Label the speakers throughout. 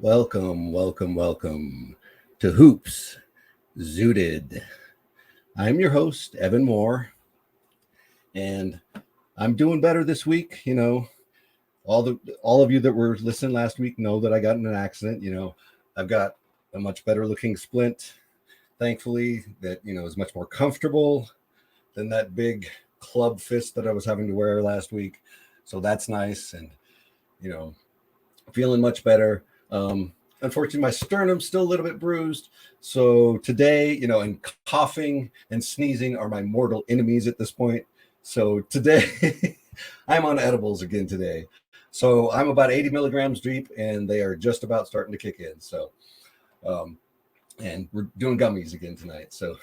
Speaker 1: Welcome to Hoops Zooted. I'm your host, Evan Moore, and I'm doing better this week. All of you that were listening last week know that I got in an accident. I've got a much better looking splint, thankfully, that is much more comfortable than that big club fist that I was having to wear last week. So that's nice, and feeling much better. Unfortunately, my sternum's still a little bit bruised. So today, and coughing and sneezing are my mortal enemies at this point. So today, I'm on edibles again today. So I'm about 80 milligrams deep, and they are just about starting to kick in. So, and we're doing gummies again tonight. So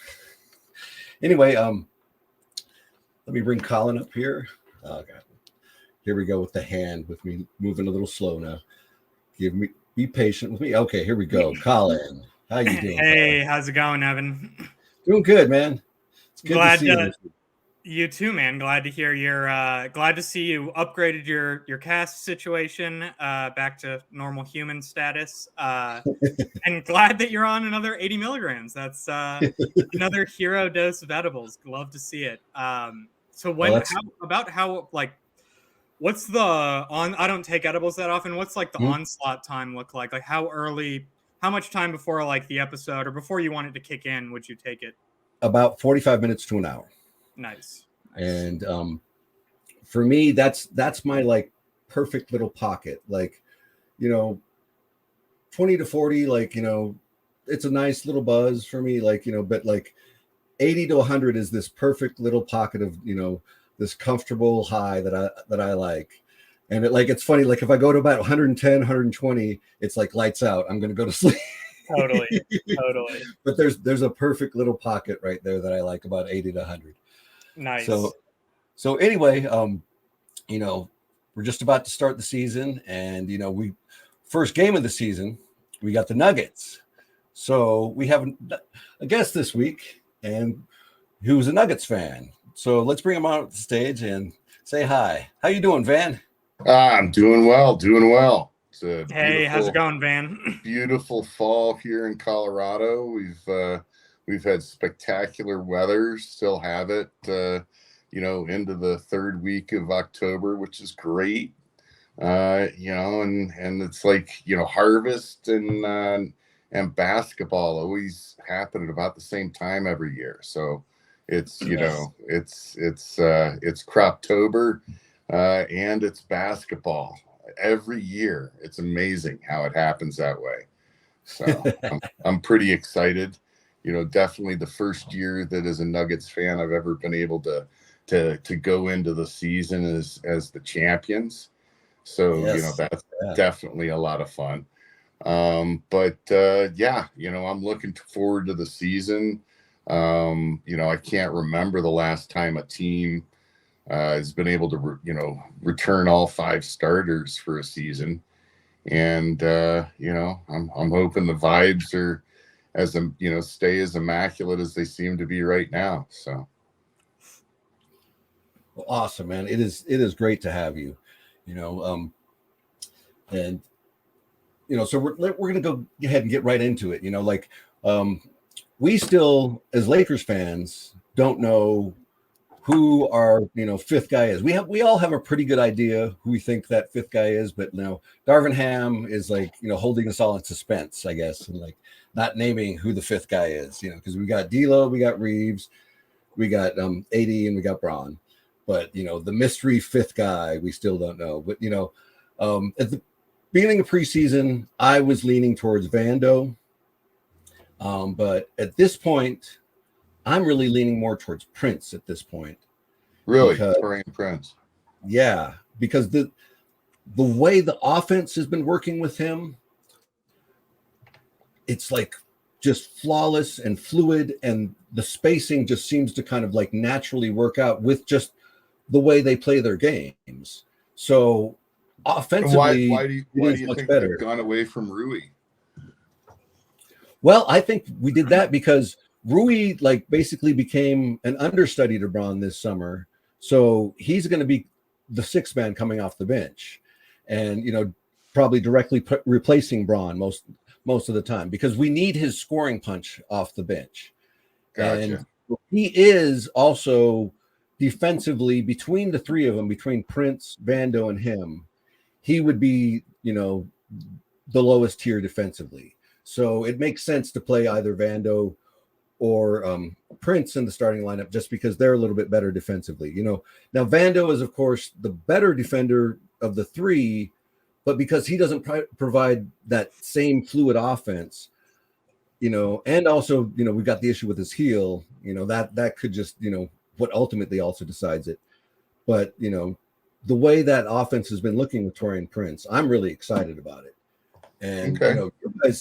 Speaker 1: anyway, let me bring Colin up here. Oh, God. Here we go with the hand, with me moving a little slow now. Be patient with me. Okay, here we go. Colin, how you doing?
Speaker 2: Hey,
Speaker 1: Colin?
Speaker 2: how's it going, Evan?
Speaker 1: Doing good, man. It's good
Speaker 2: Glad
Speaker 1: to see you.
Speaker 2: You too, man. Glad to hear glad to see you upgraded your cast situation back to normal human status. And glad that you're on another 80 milligrams. That's another hero dose of edibles. Love to see it. What's the on? I don't take edibles that often. What's like the onslaught time look like? Like how much time before like the episode or before you want it to kick in would you take it?
Speaker 1: About 45 minutes to an hour.
Speaker 2: Nice.
Speaker 1: And for me, that's my like perfect little pocket. Like, 20 to 40, like, it's a nice little buzz for me. Like, but like 80 to 100 is this perfect little pocket of, this comfortable high that I like. And it's funny, like if I go to about 110, 120, it's like lights out. I'm going to go to sleep.
Speaker 2: Totally.
Speaker 1: But there's a perfect little pocket right there that I like, about 80 to 100.
Speaker 2: Nice.
Speaker 1: So anyway, we're just about to start the season, and we first game of the season, we got the Nuggets. So we have a guest this week, and who's a Nuggets fan. So let's bring him out the stage and say hi. How you doing, Van?
Speaker 3: I'm doing well.
Speaker 2: Hey, how's it going, Van?
Speaker 3: Beautiful fall here in Colorado. We've had spectacular weather. Still have it, into the third week of October, which is great. And it's like harvest and basketball always happen at about the same time every year. So it's it's Croptober and it's basketball every year. It's amazing how it happens that way. So I'm pretty excited. Definitely the first year that as a Nuggets fan I've ever been able to go into the season as the champions. So that's definitely a lot of fun. But I'm looking forward to the season. I can't remember the last time a team has been able to return all 5 starters for a season, and I'm hoping the vibes are stay as immaculate as they seem to be right now. So
Speaker 1: well, awesome, man. It is great to have you. So we're gonna go ahead and get right into it. We still, as Lakers fans, don't know who our fifth guy is. We all have a pretty good idea who we think that fifth guy is, but Darvin Ham is holding us all in suspense, I guess, and not naming who the fifth guy is. Because we got D'Lo, we got Reeves, we got AD, and we got Braun, but the mystery fifth guy we still don't know. But at the beginning of preseason, I was leaning towards Vando. But at this point, I'm really leaning more towards Prince at this point.
Speaker 3: Really? Prince.
Speaker 1: Yeah, because the way the offense has been working with him, it's just flawless and fluid, and the spacing just seems to kind of naturally work out with just the way they play their games. So offensively,
Speaker 3: why do you think they've gone away from Rui?
Speaker 1: Well, I think we did that because Rui basically became an understudy to Braun this summer. So he's going to be the sixth man coming off the bench. And, probably directly replacing Braun most of the time, because we need his scoring punch off the bench.
Speaker 3: Gotcha.
Speaker 1: And he is also defensively, between the three of them, between Prince, Vando, and him, he would be, the lowest tier defensively. So it makes sense to play either Vando or Prince in the starting lineup, just because they're a little bit better defensively. Now Vando is, of course, the better defender of the three, but because he doesn't provide that same fluid offense, and also, we've got the issue with his heel, that could just, what ultimately also decides it. But, the way that offense has been looking with Taurean Prince, I'm really excited about it. And,
Speaker 3: Okay.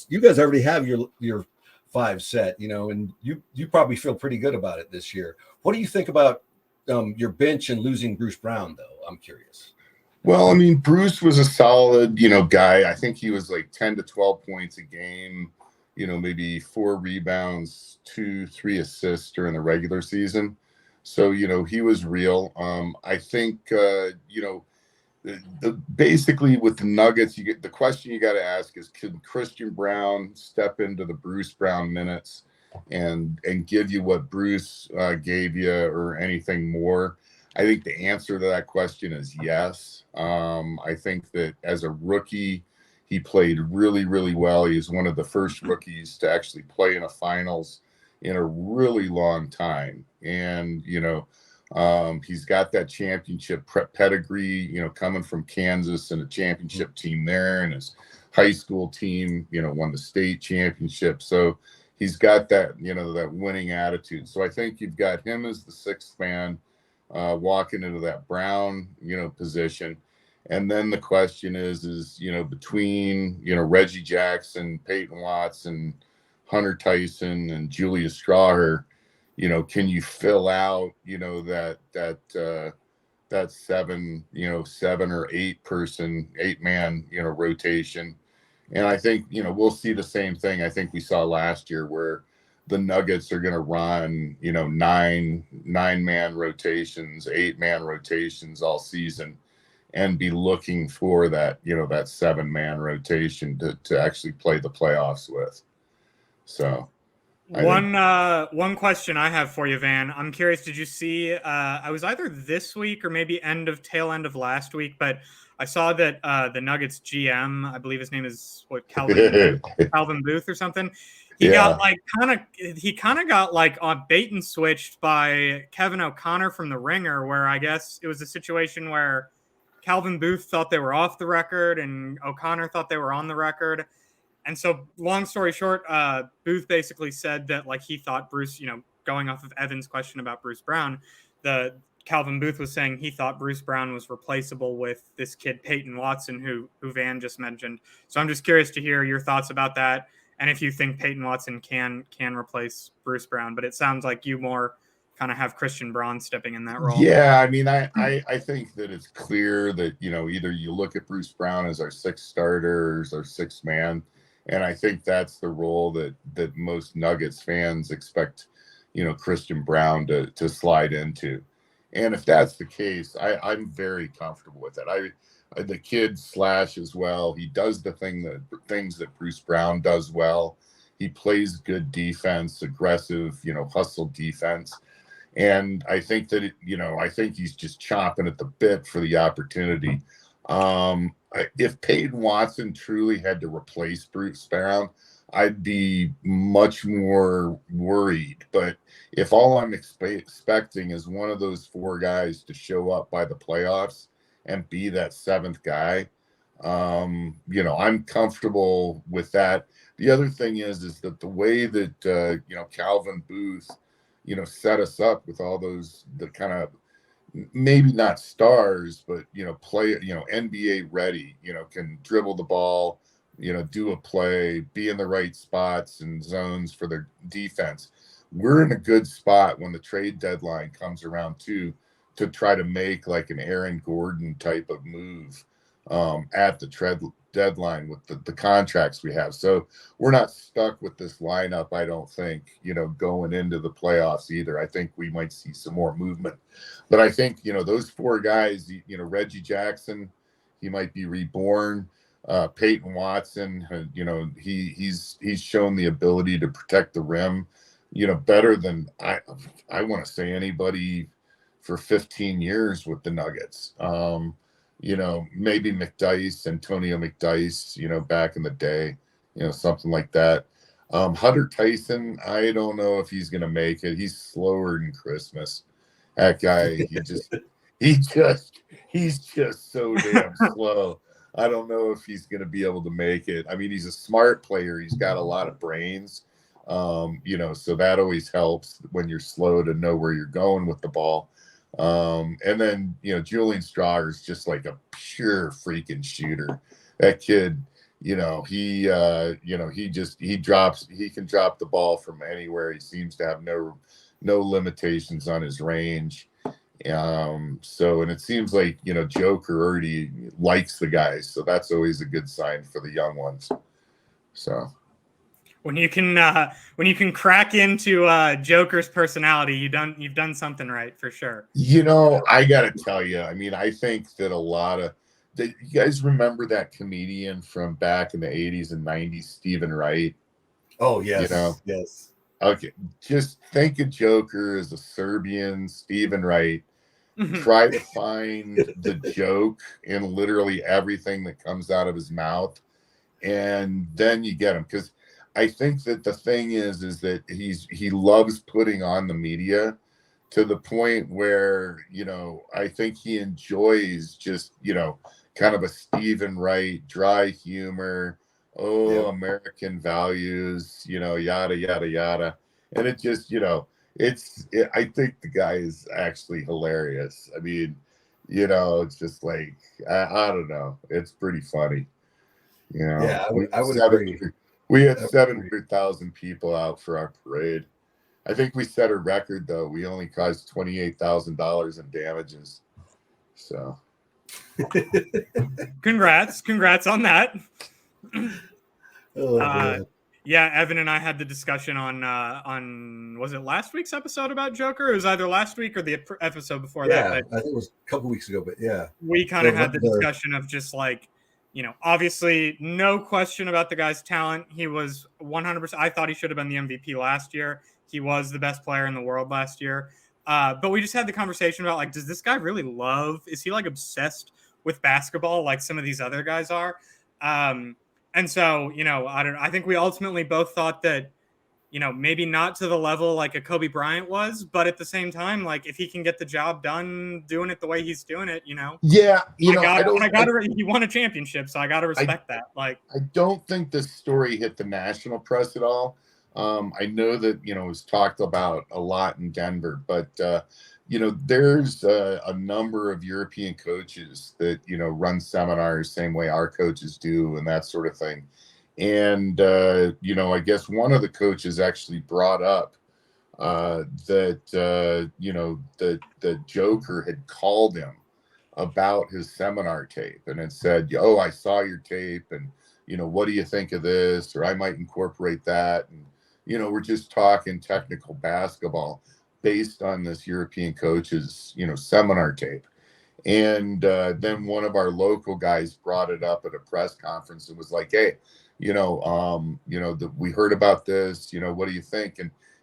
Speaker 1: you guys already have your 5 set, and you probably feel pretty good about it this year. What do you think about your bench and losing Bruce Brown, though? I'm curious.
Speaker 3: Well, I mean, Bruce was a solid, guy. I think he was like 10 to 12 points a game, maybe 4 rebounds, 2-3 assists during the regular season. So, he was real. I think, basically with the Nuggets, the question you got to ask is, can Christian Brown step into the Bruce Brown minutes and give you what Bruce gave you, or anything more? I think the answer to that question is yes. I think that as a rookie, he played really, really well. He was one of the first rookies to actually play in a finals in a really long time. And, he's got that championship pedigree, coming from Kansas and a championship team there, and his high school team, won the state championship. So he's got that, that winning attitude. So I think you've got him as the 6th man, walking into that Brown, position. And then the question is, between, Reggie Jackson, Peyton Watson, Hunter Tyson, and Julius Strawher, can you fill out, that 7 or 8-man, rotation? And I think, we'll see the same thing I think we saw last year, where the Nuggets are going to run, 9-man rotations, 8-man rotations all season, and be looking for that, that 7-man rotation to actually play the playoffs with. So
Speaker 2: one question I have for you, Van. I'm curious, did you see, I was either this week or maybe tail end of last week, but I saw that the Nuggets GM, I believe his name is Calvin Booth or something. He got on bait and switched by Kevin O'Connor from The Ringer, where I guess it was a situation where Calvin Booth thought they were off the record and O'Connor thought they were on the record. And so, long story short, Booth basically said that, he thought Bruce, going off of Evan's question about Bruce Brown, Calvin Booth was saying he thought Bruce Brown was replaceable with this kid Peyton Watson, who Van just mentioned. So I'm just curious to hear your thoughts about that, and if you think Peyton Watson can replace Bruce Brown. But it sounds like you more kind of have Christian Braun stepping in that role.
Speaker 3: Yeah, I mean, I think that it's clear that, either you look at Bruce Brown as our 6th starter or as our 6th man. And I think that's the role that most Nuggets fans expect, Christian Brown to slide into. And if that's the case, I'm very comfortable with it. The kid Slash as well. He does the things that Bruce Brown does well. He plays good defense, aggressive, hustle defense. And I think that, I think he's just chomping at the bit for the opportunity. If Peyton Watson truly had to replace Bruce Brown, I'd be much more worried. But if all I'm expecting is one of those 4 guys to show up by the playoffs and be that 7th guy, I'm comfortable with that. The other thing is that the way that, Calvin Booth, set us up with all the kind of, maybe not stars, but, play, NBA ready, can dribble the ball, do a play, be in the right spots and zones for their defense. We're in a good spot when the trade deadline comes around to try to make like an Aaron Gordon type of move at the deadline with the contracts we have. So we're not stuck with this lineup, I don't think, going into the playoffs either. I think we might see some more movement. But I think, those 4 guys, Reggie Jackson, he might be reborn. Peyton Watson, he's shown the ability to protect the rim, better than I want to say anybody for 15 years with the Nuggets. Maybe Antonio McDyess, back in the day, something like that. Hunter Tyson, I don't know if he's going to make it. He's slower than Christmas. That guy, he's just so damn slow. I don't know if he's going to be able to make it. I mean, he's a smart player. He's got a lot of brains, so that always helps when you're slow to know where you're going with the ball. And then, Julian Strawer is just like a pure freaking shooter. That kid, he can drop the ball from anywhere. He seems to have no limitations on his range. And it seems like, Joker already likes the guys. So that's always a good sign for the young ones. So
Speaker 2: when you can crack into Joker's personality, you've done something right for sure.
Speaker 3: I got to tell you, I mean, I think that a lot of you guys remember that comedian from back in the 80s and 90s, Stephen Wright?
Speaker 1: Oh, yes. Yes.
Speaker 3: Okay. Just think of Joker as a Serbian Stephen Wright. Try to find the joke in literally everything that comes out of his mouth, and then you get him. Because I think that the thing is that he loves putting on the media to the point where, I think he enjoys just, kind of a Stephen Wright, dry humor, American values, yada, yada, yada. And it just, I think the guy is actually hilarious. I mean, it's just like, I don't know. It's pretty funny.
Speaker 1: Yeah, I would agree.
Speaker 3: We had 700,000 people out for our parade. I think we set a record, though. We only caused $28,000 in damages. So,
Speaker 2: congrats on that.
Speaker 1: Oh,
Speaker 2: yeah, Evan and I had the discussion on was it last week's episode about Joker? It was either last week or the episode before that.
Speaker 1: I think it was a couple weeks ago, but yeah.
Speaker 2: We kind of had the discussion of just like, obviously no question about the guy's talent. He was 100%. I thought he should have been the MVP last year. He was the best player in the world last year. But we just had the conversation about like, does this guy really is he like obsessed with basketball like some of these other guys are? And so, I think we ultimately both thought that, maybe not to the level like a Kobe Bryant was, but at the same time, like if he can get the job done doing it the way he's doing it,
Speaker 3: Yeah,
Speaker 2: he won a championship, so I got to respect that. Like,
Speaker 3: I don't think this story hit the national press at all. I know that, it was talked about a lot in Denver, but, there's a number of European coaches that, run seminars same way our coaches do and that sort of thing. And, I guess one of the coaches actually brought up that Joker had called him about his seminar tape and had said, "Oh, I saw your tape and, what do you think of this? Or I might incorporate that." And, we're just talking technical basketball based on this European coach's, seminar tape. And then one of our local guys brought it up at a press conference and was like, "Hey, we heard about this, what do you think?"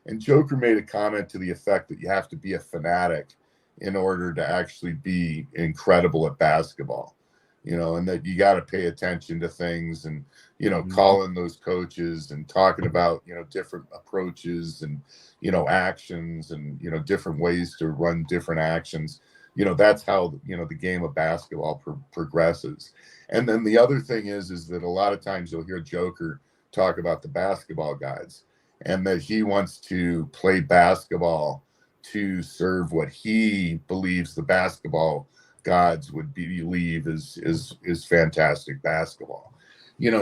Speaker 3: And Joker made a comment to the effect that you have to be a fanatic in order to actually be incredible at basketball, and that you got to pay attention to things and, calling those coaches and talking about, different approaches and, actions and, different ways to run different actions. That's how, the game of basketball progresses. And then the other thing is that a lot of times you'll hear Joker talk about the basketball gods and that he wants to play basketball to serve what he believes the basketball gods would believe is fantastic basketball.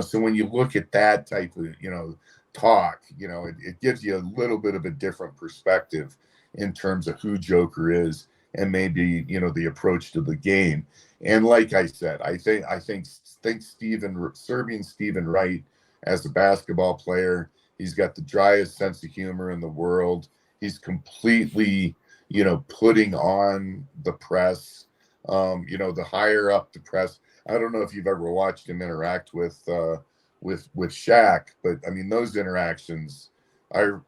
Speaker 3: So when you look at that type of, talk, it gives you a little bit of a different perspective in terms of who Joker is and maybe, the approach to the game. And like I said, I think Serbian Stephen Wright as a basketball player, he's got the driest sense of humor in the world. He's completely, putting on the press, the higher up the press. I don't know if you've ever watched him interact with Shaq, but I mean those interactions are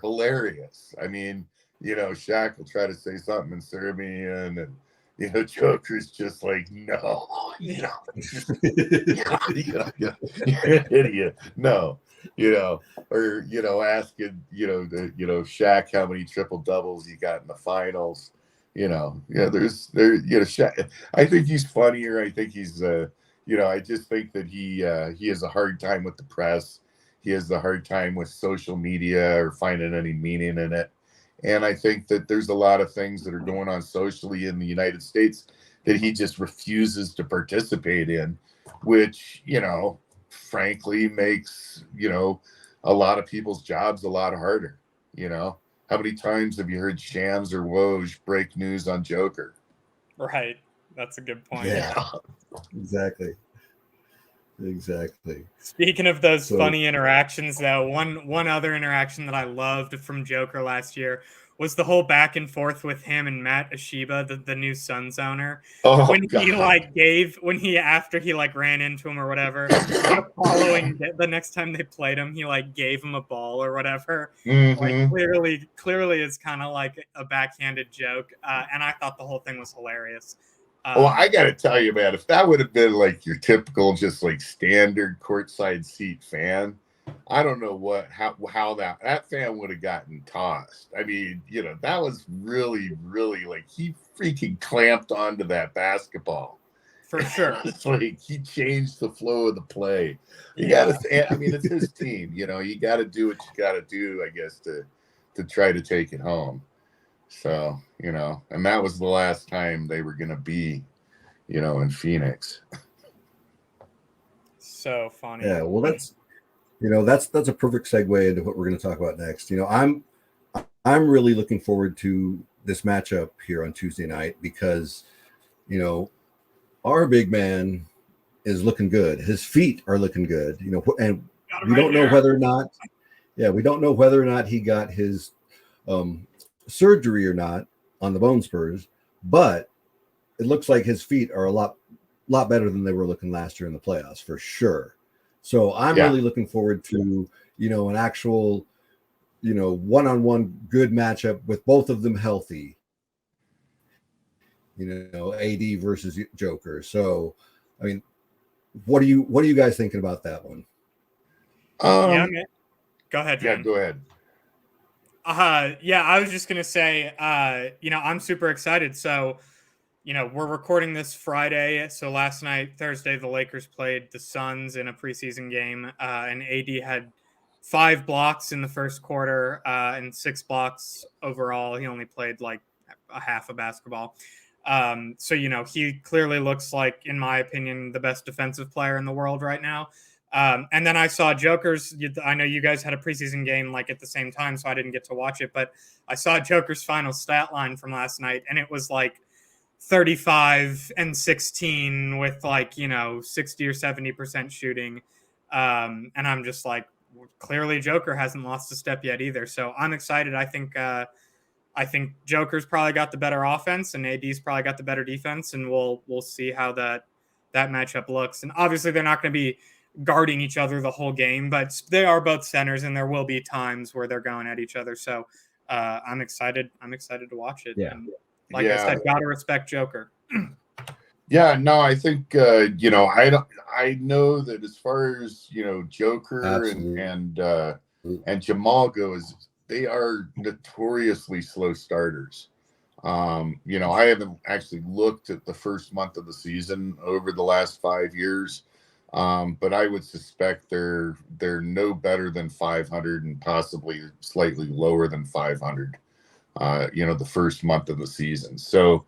Speaker 3: hilarious. I mean, Shaq will try to say something in Serbian, and Joker's just like, no, just, you're an idiot. No, or asking Shaq how many triple doubles he got in the finals. Shaq, I think he's funnier. I think he's I just think that he has a hard time with the press. He has a hard time with social media or finding any meaning in it. And I think that there's a lot of things that are going on socially in the United States that he just refuses to participate in, which, frankly makes, a lot of people's jobs a lot harder. How many times have you heard Shams or Woj break news on Joker?
Speaker 2: Right. That's a good point.
Speaker 1: Yeah, exactly.
Speaker 2: Speaking of those funny interactions, though, one other interaction that I loved from Joker last year was the whole back and forth with him and Matt Ashiba, the new Suns owner.
Speaker 3: Oh,
Speaker 2: when
Speaker 3: God.
Speaker 2: he after he ran into him or whatever, the next time they played him, he gave him a ball or whatever.
Speaker 3: Mm-hmm.
Speaker 2: Clearly it's kind of like a backhanded joke. And I thought the whole thing was hilarious.
Speaker 3: Well, I got to tell you, man, if that would have been your typical, just standard courtside seat fan, I don't know how that fan would have gotten tossed. I mean, that was really, really he freaking clamped onto that basketball.
Speaker 2: For sure.
Speaker 3: It's he changed the flow of the play. You got to, I mean, it's his team, you got to do what you got to do, I guess, to try to take it home. So, and that was the last time they were going to be, in Phoenix.
Speaker 2: So funny.
Speaker 1: Yeah, well, that's a perfect segue into what we're going to talk about next. I'm really looking forward to this matchup here on Tuesday night because, our big man is looking good. His feet are looking good, and we don't know whether or not he got his surgery or not on the bone spurs, but it looks like his feet are a lot better than they were looking last year in the playoffs for sure. So I'm really looking forward to, an actual, one-on-one good matchup with both of them healthy, AD versus Joker. So, I mean, what are you guys thinking about that one?
Speaker 2: Man. Go ahead, John.
Speaker 3: Yeah, go ahead.
Speaker 2: I was just gonna say, I'm super excited. So, we're recording this Friday. So last night, Thursday, the Lakers played the Suns in a preseason game, and AD had 5 blocks in the first quarter and 6 blocks overall. He only played a half of basketball. So, he clearly looks like, in my opinion, the best defensive player in the world right now. And then I saw Joker's. I know you guys had a preseason game at the same time, so I didn't get to watch it. But I saw Joker's final stat line from last night, and it was 35 and 16 with 60 or 70% shooting. And I'm just clearly Joker hasn't lost a step yet either. So I'm excited. I think Joker's probably got the better offense and AD's probably got the better defense, and we'll see how that matchup looks. And obviously they're not going to be guarding each other the whole game, but they are both centers, and there will be times where they're going at each other. So I'm excited to watch it.
Speaker 1: Yeah.
Speaker 2: And I said, gotta respect Joker.
Speaker 3: Yeah, no, I think I know that as far as Joker and Jamal goes, they are notoriously slow starters. I haven't actually looked at the first month of the season over the last 5 years, but I would suspect they're no better than 500 and possibly slightly lower than 500. The first month of the season. So,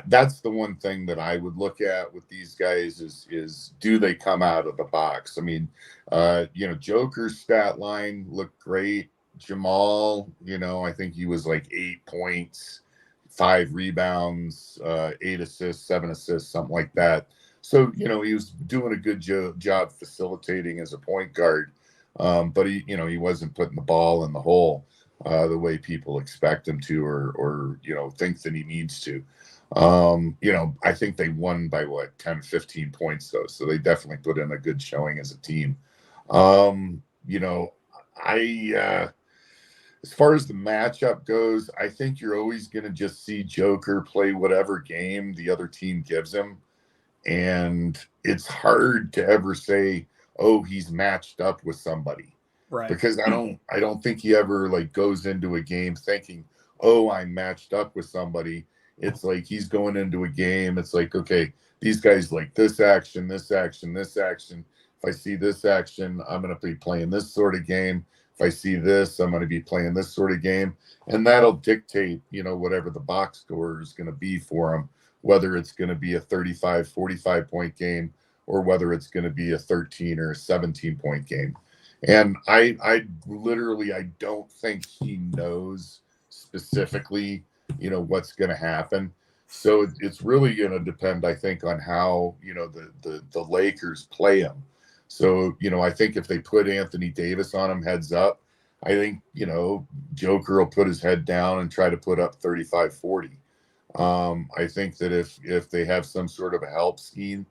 Speaker 3: that's the one thing that I would look at with these guys is do they come out of the box? I mean, Joker's stat line looked great. Jamal, I think he was 8 points, 5 rebounds, 8 assists, 7 assists, something like that. So, he was doing a good job facilitating as a point guard. But he wasn't putting the ball in the hole the way people expect him to, or think that he needs to. I think they won by 10, 15 points though. So they definitely put in a good showing as a team. You know, as far as the matchup goes, I think you're always going to just see Joker play whatever game the other team gives him. And it's hard to ever say, oh, he's matched up with somebody.
Speaker 2: Right.
Speaker 3: Because I don't think he ever like goes into a game thinking, oh, I'm matched up with somebody. It's like he's going into a game. It's like, okay, these guys like this action, this action, this action. If I see this action, I'm going to be playing this sort of game. If I see this, I'm going to be playing this sort of game. And that'll dictate, whatever the box score is going to be for them, whether it's going to be a 35, 45 point game or whether it's going to be a 13 or a 17 point game. And I literally, I don't think he knows specifically, what's going to happen. So it's really going to depend, I think, on how, the Lakers play him. So, I think if they put Anthony Davis on him heads up, I think, Joker will put his head down and try to put up 35, 40. I think that if they have some sort of a help scheme,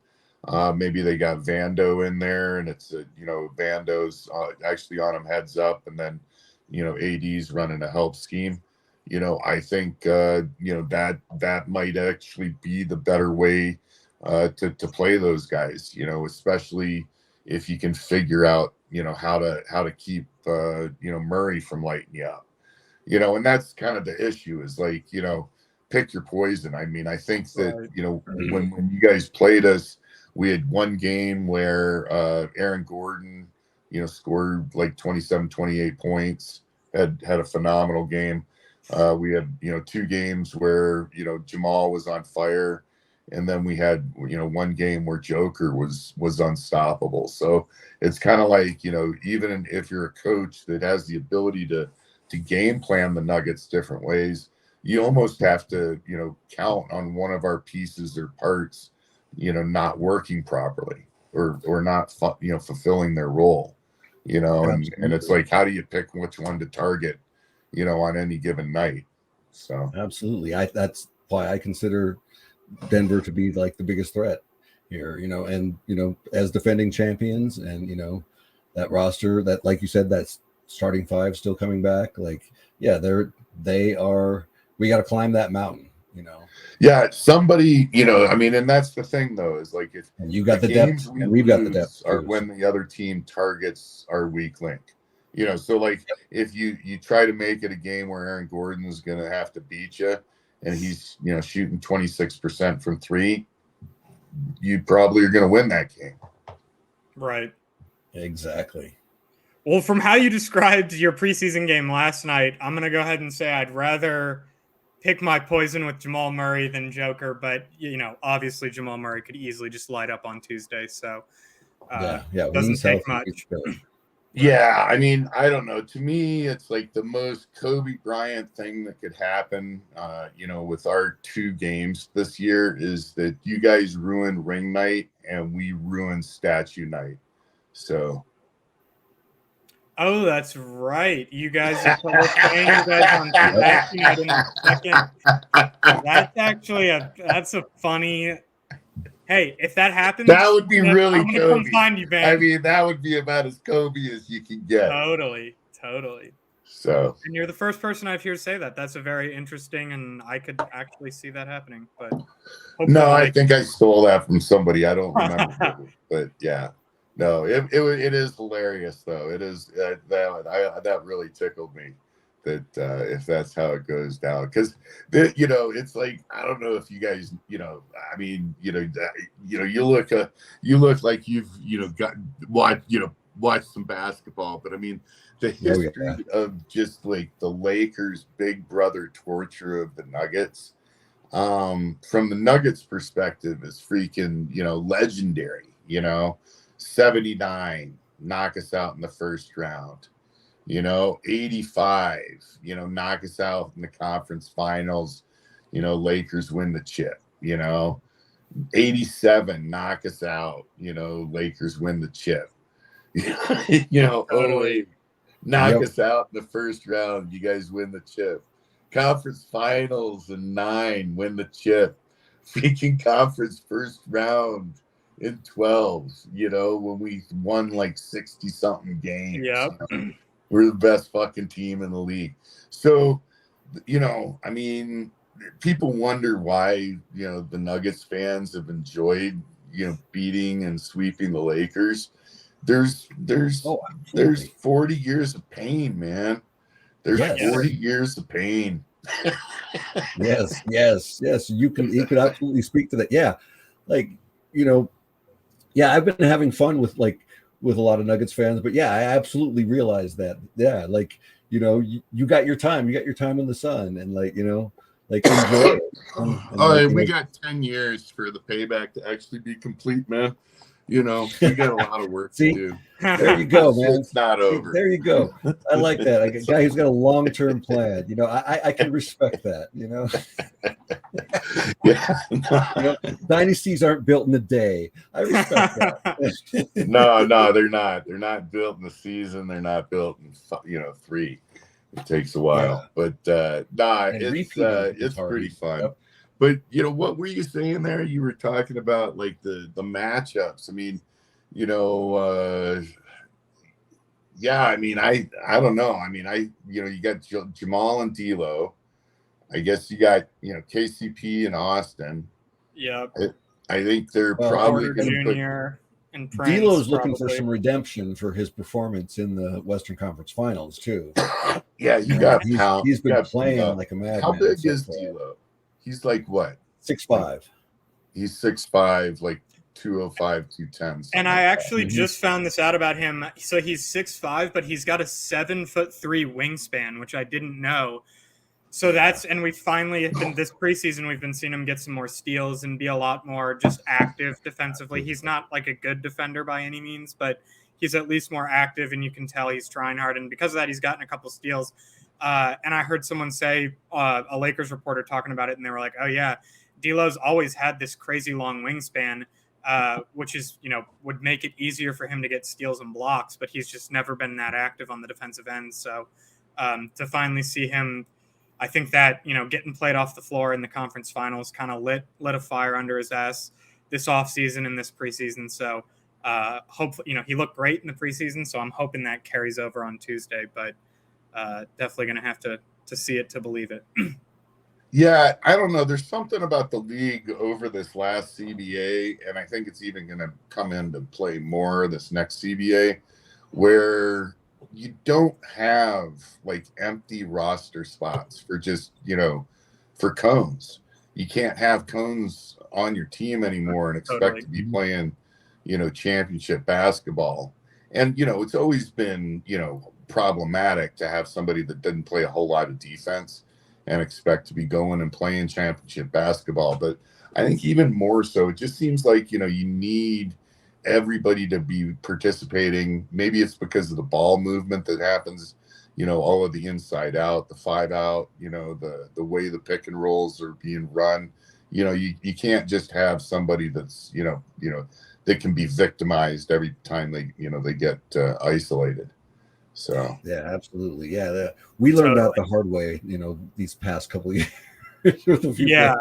Speaker 3: maybe they got Vando in there and it's Vando's actually on him heads up, and then AD's running a help scheme. I think that might actually be the better way to play those guys. Especially if you can figure out how to keep Murray from lighting you up. And that's kind of the issue is like pick your poison. I mean, I think that when you guys played us, we had one game where Aaron Gordon, scored like 27, 28 points, had a phenomenal game. We had, two games where, Jamal was on fire. And then we had, one game where Joker was unstoppable. So it's kind of like, even if you're a coach that has the ability to game plan the Nuggets different ways, you almost have to, count on one of our pieces or parts, not working properly or not, fulfilling their role, and it's like, how do you pick which one to target, on any given night? So
Speaker 1: absolutely. That's why I consider Denver to be like the biggest threat here, and, as defending champions and, that roster that, like you said, that's starting five still coming back. Like, yeah, we got to climb that mountain,
Speaker 3: Yeah, somebody, I mean, and that's the thing though, is like if
Speaker 1: and you got the depth, and we've got the depth
Speaker 3: are when the other team targets our weak link. So like if you try to make it a game where Aaron Gordon is going to have to beat you and he's, shooting 26% from three, you probably are going to win that game.
Speaker 2: Right.
Speaker 1: Exactly.
Speaker 2: Well, from how you described your preseason game last night, I'm going to go ahead and say I'd rather pick my poison with Jamal Murray than Joker, but obviously Jamal Murray could easily just light up on Tuesday, so
Speaker 1: yeah,
Speaker 2: doesn't take much.
Speaker 3: Yeah, I mean, I don't know. To me, it's like the most Kobe Bryant thing that could happen, with our two games this year is that you guys ruined ring night and we ruined statue night. So.
Speaker 2: Oh, that's right. You guys are playing you guys on statue night in a second. That's actually that's a funny. Hey, if that happens,
Speaker 3: that would be really
Speaker 2: I'm gonna
Speaker 3: Kobe.
Speaker 2: come find you, man.
Speaker 3: I mean, that would be about as Kobe as you can get.
Speaker 2: Totally.
Speaker 3: So,
Speaker 2: and you're the first person I've heard say that. That's a very interesting, and I could actually see that happening. But
Speaker 3: no, I think I stole that from somebody. I don't remember, but yeah, no, it is hilarious though. It is that really tickled me. That if that's how it goes down, because it's like, I don't know if you guys, I mean, you look like you've got watched some basketball, but I mean, the history of just like the Lakers' big brother torture of the Nuggets, from the Nuggets perspective, is freaking legendary. 79 knock us out in the first round. 85, knock us out in the conference finals, Lakers win the chip, 87, knock us out, Lakers win the chip,
Speaker 2: Totally.
Speaker 3: 08, knock us out in the first round, you guys win the chip. Conference finals in 9, win the chip. freaking conference first round in 12, when we won like 60 something games.
Speaker 2: Yep.
Speaker 3: We're the best fucking team in the league. So, I mean, people wonder why, the Nuggets fans have enjoyed, beating and sweeping the Lakers. There's 40 years of pain, man. There's 40 years of pain.
Speaker 1: Yes. You could absolutely speak to that. Yeah. Like, I've been having fun with a lot of Nuggets fans, but yeah, I absolutely realize that. Yeah. Like, you got your time, in the sun, and enjoy it.
Speaker 3: We got 10 years for the payback to actually be complete, man. We got a lot of work to do.
Speaker 1: There you go, man.
Speaker 3: It's not over.
Speaker 1: There you go. I like that. A guy who's got a long-term plan. I can respect that. Dynasties aren't built in a day. I respect that.
Speaker 3: No, they're not. They're not built in a season. They're not built in 3. It takes a while, but it's pretty fun. Yep. But what were you saying there? You were talking about like the matchups. I mean, I don't know. I mean, you got Jamal and D'Lo. I guess you got KCP and Austin.
Speaker 2: Yeah.
Speaker 3: I think they're probably going to put.
Speaker 1: D'Lo's looking for some redemption for his performance in the Western Conference Finals too.
Speaker 3: Yeah, he's
Speaker 1: been playing like a madman.
Speaker 3: How big is D'Lo? He's like what?
Speaker 1: 6'5".
Speaker 3: He's 6'5", like 205, 210.
Speaker 2: And I actually just found this out about him. So he's 6'5", but he's got a 7'3" wingspan, which I didn't know. So and we finally this preseason, we've been seeing him get some more steals and be a lot more just active defensively. He's not like a good defender by any means, but he's at least more active, and you can tell he's trying hard. And because of that, he's gotten a couple steals. And I heard someone say, a Lakers reporter talking about it, and they were like, oh yeah, D'Lo's always had this crazy long wingspan, which is, would make it easier for him to get steals and blocks, but he's just never been that active on the defensive end. So to finally see him, I think that, getting played off the floor in the conference finals kind of lit a fire under his ass this offseason and this preseason. So hopefully, he looked great in the preseason, so I'm hoping that carries over on Tuesday, but definitely going to have to see it to believe it.
Speaker 3: Yeah, I don't know. There's something about the league over this last CBA, and I think it's even going to come into play more this next CBA, where you don't have like empty roster spots for just, for cones. You can't have cones on your team anymore and expect to be playing, championship basketball. And, it's always been, problematic to have somebody that didn't play a whole lot of defense and expect to be going and playing championship basketball. But I think even more so, it just seems like, you need everybody to be participating. Maybe it's because of the ball movement that happens, all of the inside out, the 5 out, the way the pick and rolls are being run. You can't just have somebody that's, that can be victimized every time they get isolated. So
Speaker 1: yeah, absolutely. Yeah, we learned that the hard way, these past couple of years.
Speaker 2: Yeah,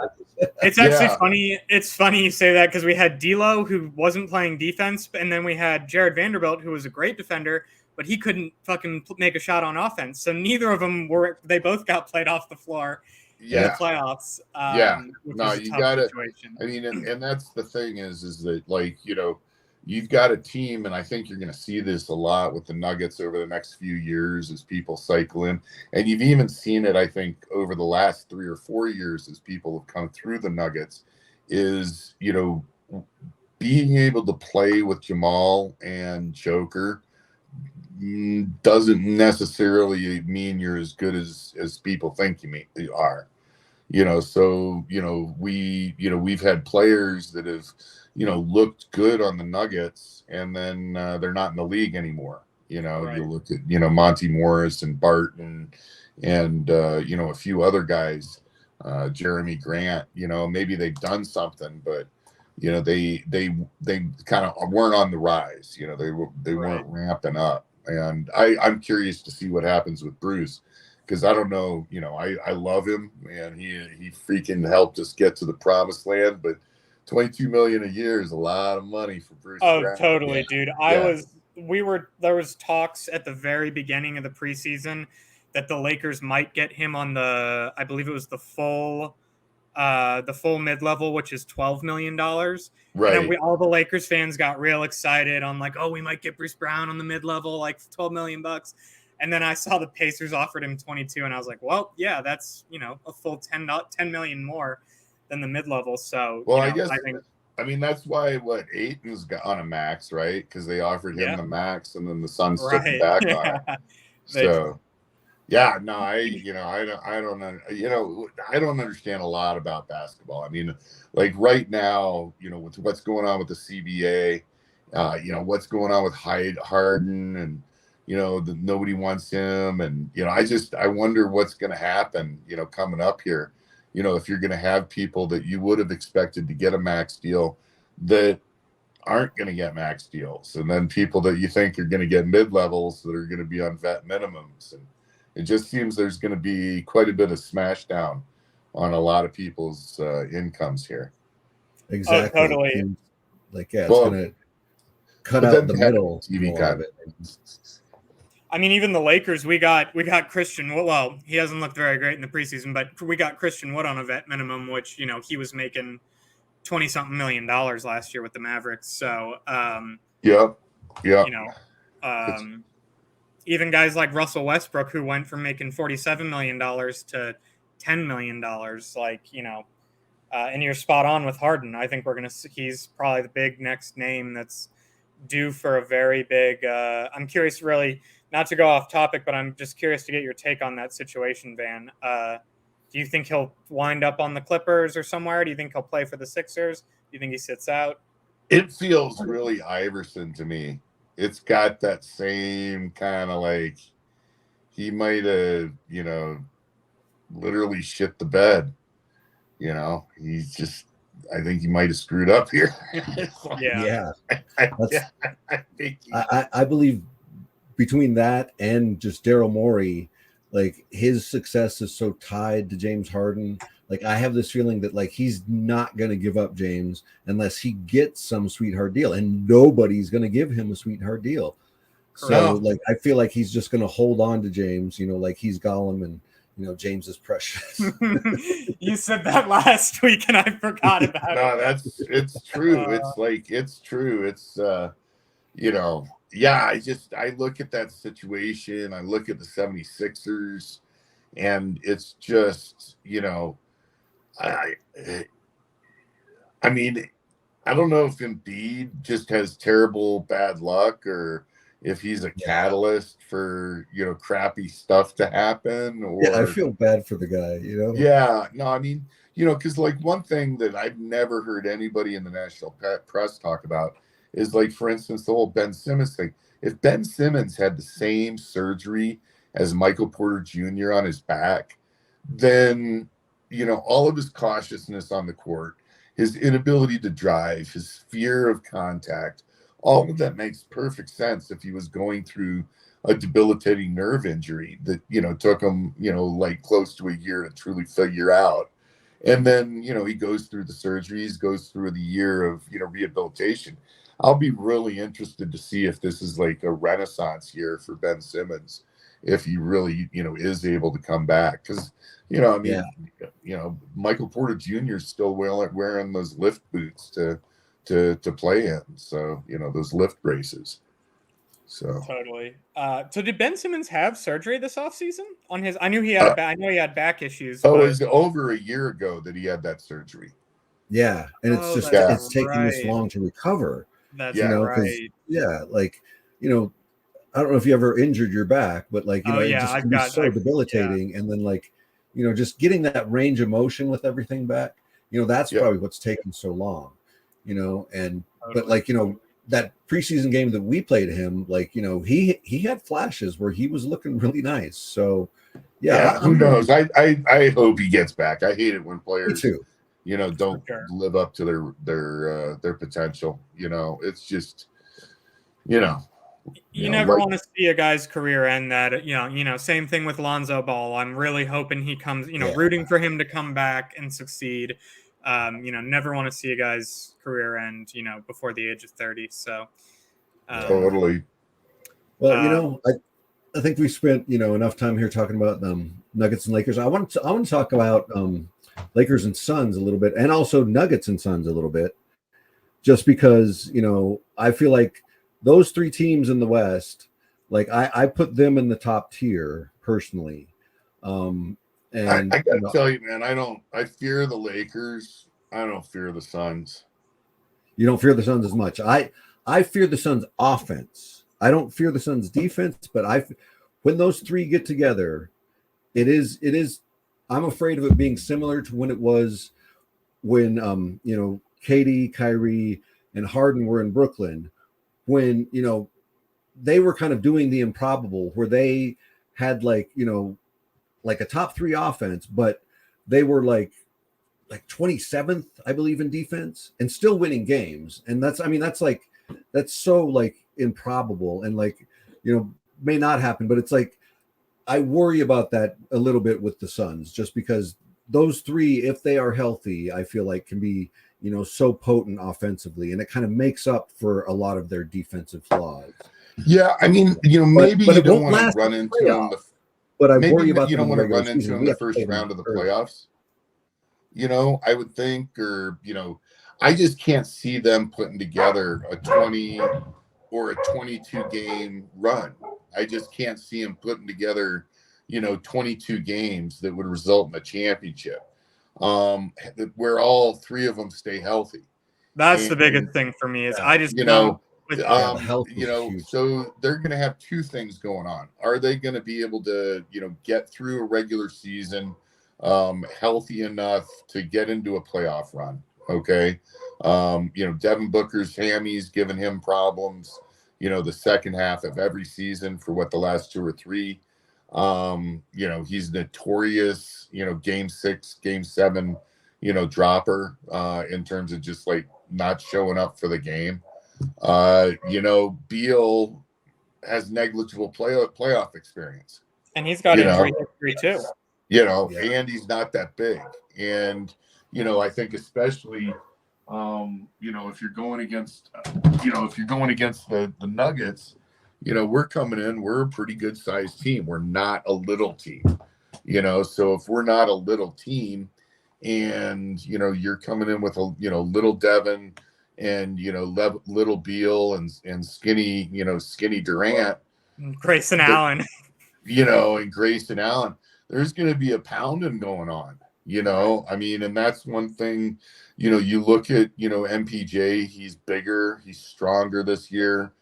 Speaker 2: it's actually funny. It's funny you say that, because we had D'Lo, who wasn't playing defense, and then we had Jared Vanderbilt, who was a great defender, but he couldn't fucking make a shot on offense. So neither of them were. They both got played off the floor in the playoffs.
Speaker 3: No, you got it. I mean, and that's the thing is that, like, you've got a team, and I think you're going to see this a lot with the Nuggets over the next few years as people cycle in. And you've even seen it, I think, over the last 3 or 4 years as people have come through the Nuggets, is, being able to play with Jamal and Joker doesn't necessarily mean you're as good as people think you are. So, we've had players that have, looked good on the Nuggets, and then they're not in the league anymore.
Speaker 2: Right.
Speaker 3: You look at, Monty Morris and Barton and a few other guys, Jeremy Grant, maybe they've done something, but, they kind of weren't on the rise. They weren't ramping up. And I'm curious to see what happens with Bruce, because I don't know, I love him, and he freaking helped us get to the promised land, but 22 million a year is a lot of money for Bruce
Speaker 2: Oh,
Speaker 3: Brown.
Speaker 2: totally, dude.
Speaker 3: Yeah.
Speaker 2: There was talks at the very beginning of the preseason that the Lakers might get him on I believe it was the full mid-level, which is $12 million.
Speaker 3: Right.
Speaker 2: And then all the Lakers fans got real excited on like, oh, we might get Bruce Brown on the mid-level, like $12 million. And then I saw the Pacers offered him 22, and I was like, well, yeah, that's, a full 10 million more than the mid-level. So,
Speaker 3: well, I guess, that's why Ayton's got on a max, right? Because they offered him the max, and then the Suns took him back on it. So, yeah, no, I don't understand a lot about basketball. I mean, like right now, with what's going on with the CBA, what's going on with Harden, and nobody wants him, and I wonder what's going to happen, coming up here. If you're going to have people that you would have expected to get a max deal that aren't going to get max deals, and then people that you think are going to get mid-levels that are going to be on vet minimums, and it just seems there's going to be quite a bit of smash down on a lot of people's incomes here.
Speaker 1: Exactly.
Speaker 2: Oh, totally.
Speaker 1: And it's going to cut out the middle
Speaker 3: TV
Speaker 1: of it.
Speaker 2: I mean, even the Lakers, we got Christian Wood. Well, he hasn't looked very great in the preseason, but we got Christian Wood on a vet minimum, which, he was making $20-something million last year with the Mavericks. So, even guys like Russell Westbrook, who went from making $47 million to $10 million, and you're spot on with Harden. I think he's probably the big next name that's due for a very big, I'm curious, really, not to go off topic, but I'm just curious to get your take on that situation, Van. Do you think he'll wind up on the Clippers or somewhere? Do you think he'll play for the Sixers? Do you think he sits out?
Speaker 3: It feels really Iverson to me. It's got that same kind of like he might have, literally shit the bed. He's just, I think he might have screwed up here.
Speaker 1: Yeah. I believe between that and just Daryl Morey, like his success is so tied to James Harden. Like I have this feeling that like he's not going to give up James unless he gets some sweetheart deal, and nobody's going to give him a sweetheart deal. So like I feel like he's just going to hold on to James, like he's Gollum and James is precious.
Speaker 2: You said that last week and I forgot about it.
Speaker 3: No, it's true. It's true. It's I look at that situation. I look at the 76ers, and it's just, I mean, I don't know if Embiid just has terrible bad luck or if he's a catalyst for, crappy stuff to happen. Or
Speaker 1: I feel bad for the guy,
Speaker 3: Yeah, no, I mean, because like one thing that I've never heard anybody in the national press talk about is like, for instance, the whole Ben Simmons thing. If Ben Simmons had the same surgery as Michael Porter Jr. on his back, then, all of his cautiousness on the court, his inability to drive, his fear of contact, all of that makes perfect sense if he was going through a debilitating nerve injury that, took him, like close to a year to truly figure out. And then, he goes through the surgeries, goes through the year of, rehabilitation. I'll be really interested to see if this is like a renaissance year for Ben Simmons, if he really, is able to come back. Because, Michael Porter Jr. is still wearing those lift boots to play in. So, those lift braces. So
Speaker 2: totally. So did Ben Simmons have surgery this offseason on his? I knew he had. I know he had back issues.
Speaker 3: Oh, it was over a year ago that he had that surgery.
Speaker 1: Yeah, and it's just it's taking this long to recover.
Speaker 2: That's right.
Speaker 1: Yeah, like I don't know if you ever injured your back, but like it just can be so debilitating. And then like just getting that range of motion with everything back, that's probably what's taken so long. But like that preseason game that we played him, like he had flashes where he was looking really nice. So
Speaker 3: who knows? I hope he gets back. I hate it when players don't live up to their potential. It's just
Speaker 2: You never want to see a guy's career end that, same thing with Lonzo Ball. I'm really hoping he comes, rooting for him to come back and succeed. Never want to see a guy's career end, before the age of 30. So
Speaker 3: Totally.
Speaker 1: Well, I think we spent, enough time here talking about Nuggets and Lakers. I want to talk about Lakers and Suns a little bit, and also Nuggets and Suns a little bit, just because, I feel like those three teams in the West, like I put them in the top tier personally. And
Speaker 3: I gotta tell you, man, I fear the Lakers. I don't fear the Suns.
Speaker 1: You don't fear the Suns as much. I fear the Suns offense. I don't fear the Suns defense, but when those three get together, it is I'm afraid of it being similar to when it was when KD, Kyrie, and Harden were in Brooklyn, when they were kind of doing the improbable, where they had like a top three offense, but they were like 27th, I believe, in defense and still winning games. And that's so like improbable and may not happen, but it's like I worry about that a little bit with the Suns, just because those three, if they are healthy, I feel like can be so potent offensively, and it kind of makes up for a lot of their defensive flaws.
Speaker 3: Yeah, I mean, maybe you don't want to run into them.
Speaker 1: But I worry about
Speaker 3: you don't want to run into them the first round of the playoffs. I would think, or I just can't see them putting together a 20 or a 22 game run. I just can't see them putting together 22 games that would result in a championship, where all three of them stay healthy.
Speaker 2: That's the biggest thing for me is I just don't.
Speaker 3: So they're going to have two things going on. Are they going to be able to get through a regular season healthy enough to get into a playoff run? Okay. Devin Booker's hammy's giving him problems the second half of every season for the last two or three. He's notorious game 6, game 7 dropper in terms of just like not showing up for the game. Beal has negligible playoff experice,
Speaker 2: and he's got injury history too.
Speaker 3: And he's not that big. And I think especially if you're going against the Nuggets, we're coming in, we're a pretty good sized team. We're not a little team. So if we're not a little team, and you're coming in with a little Devin and little Beal and skinny Durant,
Speaker 2: Grayson Allen,
Speaker 3: and Grayson Allen, there's going to be a pounding going on. And that's one thing. You look at MPJ, he's bigger, he's stronger this year.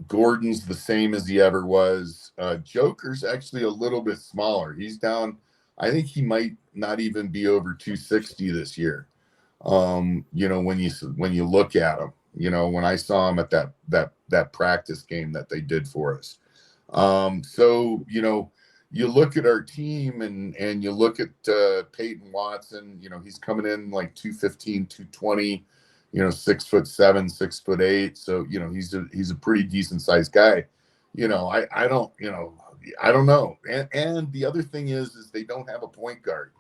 Speaker 3: Gordon's the same as he ever was. Joker's actually a little bit smaller. He's down. I think he might not even be over 260 this year. When you look at him, when I saw him at that practice game that they did for us. So you look at our team and you look at Peyton Watson. He's coming in like 215, 220. 6'7", 6'8". So he's a pretty decent sized guy. I don't know. And the other thing is they don't have a point guard.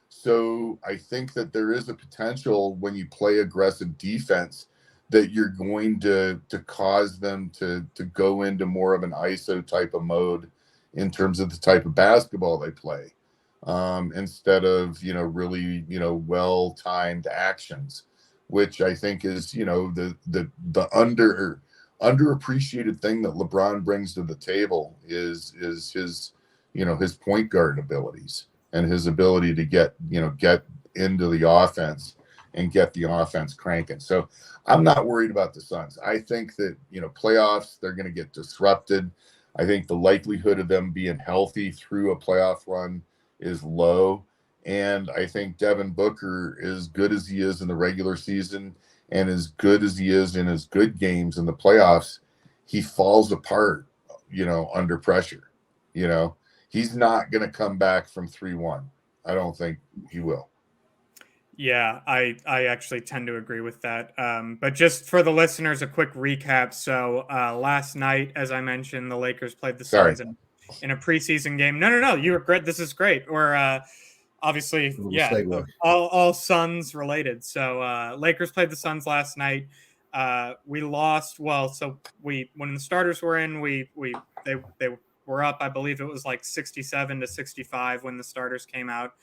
Speaker 3: So I think that there is a potential when you play aggressive defense that you're going to cause them to go into more of an ISO type of mode in terms of the type of basketball they play, instead of really well-timed actions, which I think is the underappreciated thing that LeBron brings to the table is his his point guard abilities and his ability to get into the offense and get the offense cranking. So I'm not worried about the Suns. I think that playoffs, they're going to get disrupted. I think the likelihood of them being healthy through a playoff run is low. And I think Devin Booker, as good as he is in the regular season and as good as he is in his good games in the playoffs, he falls apart, under pressure. He's not going to come back from 3-1. I don't think he will.
Speaker 2: Yeah, I actually tend to agree with that. But just for the listeners, a quick recap. So last night, as I mentioned, the Lakers played the
Speaker 3: Sorry.
Speaker 2: Suns in a preseason game. No, you were great. This is great. We're obviously,
Speaker 1: Little
Speaker 2: yeah,
Speaker 1: segue.
Speaker 2: all Suns related. So Lakers played the Suns last night. We lost. Well, so we when the starters were in, they were up. I believe it was like 67-65 when the starters came out.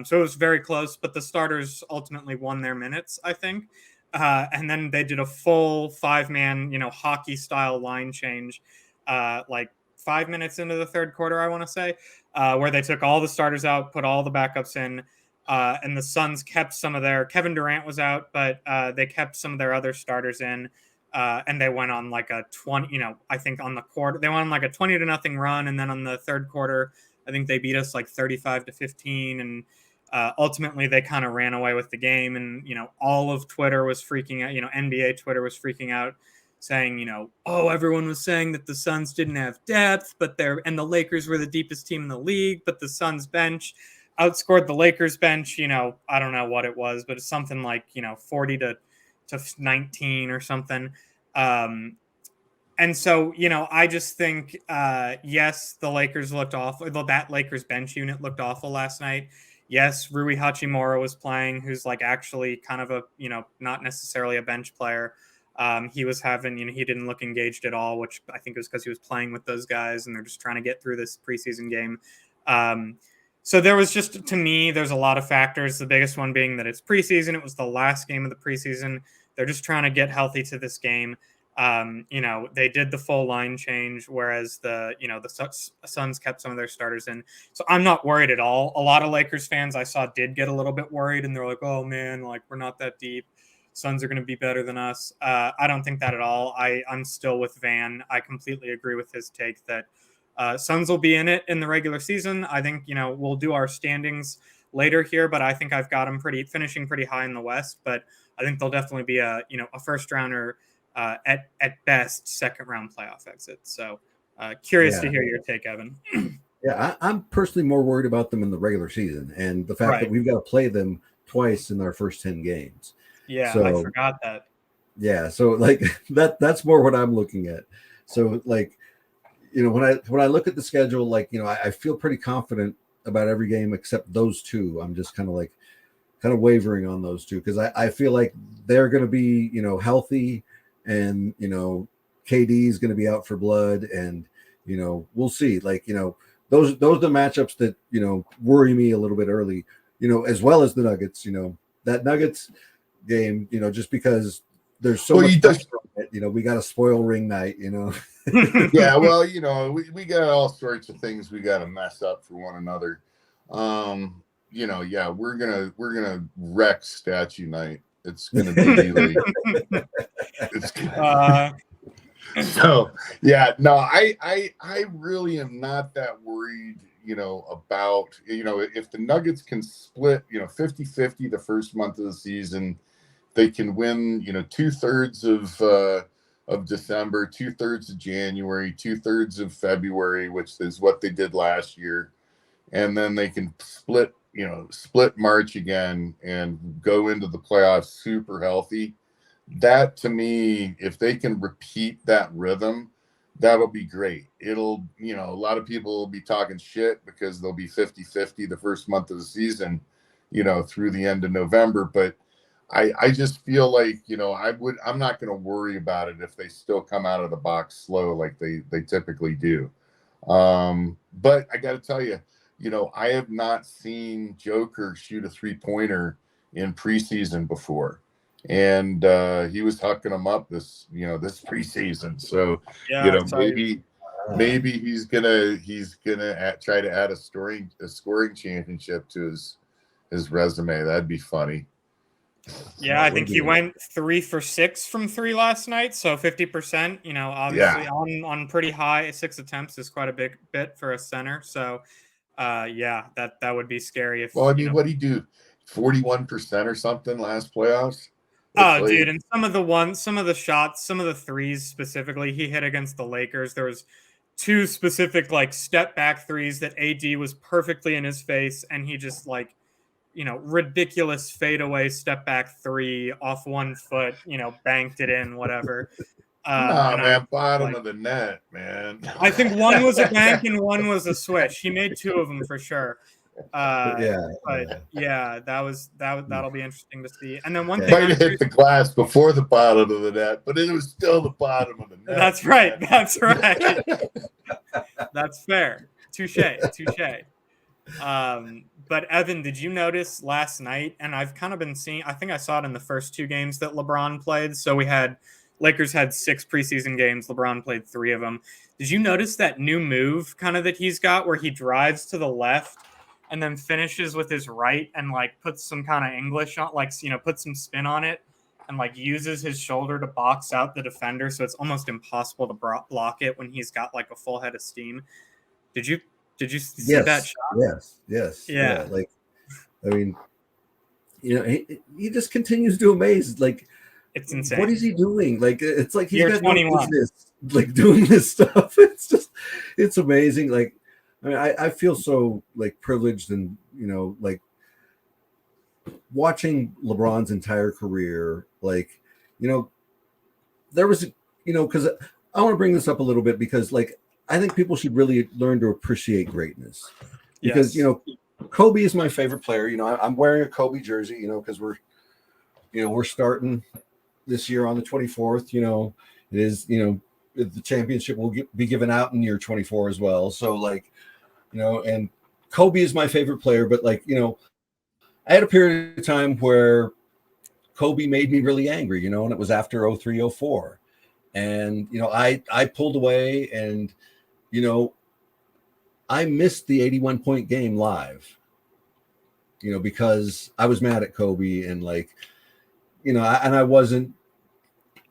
Speaker 2: So it was very close, but the starters ultimately won their minutes, I think. And then they did a full 5-man, hockey style line change, like 5 minutes into the third quarter, I want to say, where they took all the starters out, put all the backups in, and the Suns kept some of their. Kevin Durant was out, but they kept some of their other starters in. And they went on like a 20, I think on the quarter, they went on like a 20-0 run. And then on the third quarter, I think they beat us like 35-15. And ultimately they kind of ran away with the game. And, all of Twitter was freaking out, NBA Twitter was freaking out saying, oh, everyone was saying that the Suns didn't have depth, and the Lakers were the deepest team in the league, but the Suns bench outscored the Lakers bench, I don't know what it was, but it's something like, 40 to 19 or something. And so, I just think, yes, the Lakers looked awful. That Lakers bench unit looked awful last night. Yes, Rui Hachimura was playing, who's like actually kind of a, not necessarily a bench player. He was having, he didn't look engaged at all, which I think was because he was playing with those guys and they're just trying to get through this preseason game. So there was just, to me, there's a lot of factors. The biggest one being that it's preseason. It was the last game of the preseason. They're just trying to get healthy to this game. They did the full line change, whereas the Suns kept some of their starters in. So I'm not worried at all. A lot of Lakers fans I saw did get a little bit worried, and they're like, "Oh man, like we're not that deep. Suns are going to be better than us." I don't think that at all. I'm still with Van. I completely agree with his take that Suns will be in it in the regular season. I think we'll do our standings later here, but I think I've got them finishing pretty high in the West. But I think they'll definitely be a first rounder. At best, second round playoff exit. So curious to hear your take, Evan.
Speaker 1: Yeah, I'm personally more worried about them in the regular season and the fact that we've got to play them twice in our first 10 games.
Speaker 2: Yeah,
Speaker 1: so,
Speaker 2: I forgot that.
Speaker 1: Yeah, so like that's more what I'm looking at. So like, when I look at the schedule, like, I feel pretty confident about every game except those two. I'm just kind of wavering on those two because I feel like they're going to be, healthy. And KD is going to be out for blood, and we'll see. Like those are the matchups that worry me a little bit early. As well as the Nuggets. That Nuggets game. Just because there's so much. We got a spoil ring night.
Speaker 3: Yeah, well, we got all sorts of things we got to mess up for one another. Yeah, we're gonna wreck statue night. It's gonna be like. So yeah, no, I really am not that worried, about, if the Nuggets can split, 50-50 the first month of the season, they can win, 2/3 of December, 2/3 of January, 2/3 of February, which is what they did last year. And then they can split March again and go into the playoffs super healthy. That, to me, if they can repeat that rhythm, that'll be great. It'll, a lot of people will be talking shit because they'll be 50-50 the first month of the season, through the end of November. But I just feel like, I'm not going to worry about it if they still come out of the box slow like they typically do. But I got to tell you, I have not seen Joker shoot a 3-pointer in preseason before. And he was hucking them up this preseason. So, maybe he's gonna try to add a scoring championship to his resume. That'd be funny.
Speaker 2: Yeah, I think he went 3 for 6 from 3 last night, so 50%. Obviously on pretty high. 6 attempts is quite a big bit for a center. So, that would be scary if.
Speaker 3: Well, I mean, what'd he do? 41% or something last playoffs.
Speaker 2: Dude, and some of the shots, some of the threes specifically he hit against the Lakers, there was 2 specific like step back threes that AD was perfectly in his face, and he just like ridiculous fadeaway step back three off 1 foot, banked it in, whatever.
Speaker 3: No,
Speaker 2: And
Speaker 3: man, bottom of the net, man.
Speaker 2: I think one was a bank and one was a swish. He made 2 of them for sure. That'll be interesting to see. And then one thing
Speaker 3: might have hit the glass before the bottom of the net, but it was still the bottom of the net.
Speaker 2: That's right. That's right. That's fair. Touche. But Evan, did you notice last night? And I've kind of been seeing. I think I saw it in the first 2 games that LeBron played. So Lakers had 6 preseason games. LeBron played 3 of them. Did you notice that new move kind of that he's got where he drives to the left and then finishes with his right and like puts some kind of English on, like, puts some spin on it and like uses his shoulder to box out the defender. So it's almost impossible to block it when he's got like a full head of steam. Did you see that shot?
Speaker 1: Yes.
Speaker 2: Yeah.
Speaker 1: Like, I mean, he just continues to amaze. Like,
Speaker 2: it's insane.
Speaker 1: What is he doing? Like, it's like he's
Speaker 2: You're
Speaker 1: got
Speaker 2: 21.
Speaker 1: no business, like, doing this stuff. It's amazing. Like, I mean, I feel so like privileged and, like watching LeBron's entire career, like, there was, because I want to bring this up a little bit because, like, I think people should really learn to appreciate greatness because, Kobe is my favorite player. I'm wearing a Kobe jersey, because we're starting this year on the 24th. It is, the championship will be given out in year 24 as well. So, like, and Kobe is my favorite player, but, like, I had a period of time where Kobe made me really angry, and it was after 03-04. And, I pulled away and, I missed the 81-point game live, because I was mad at Kobe and, like, I wasn't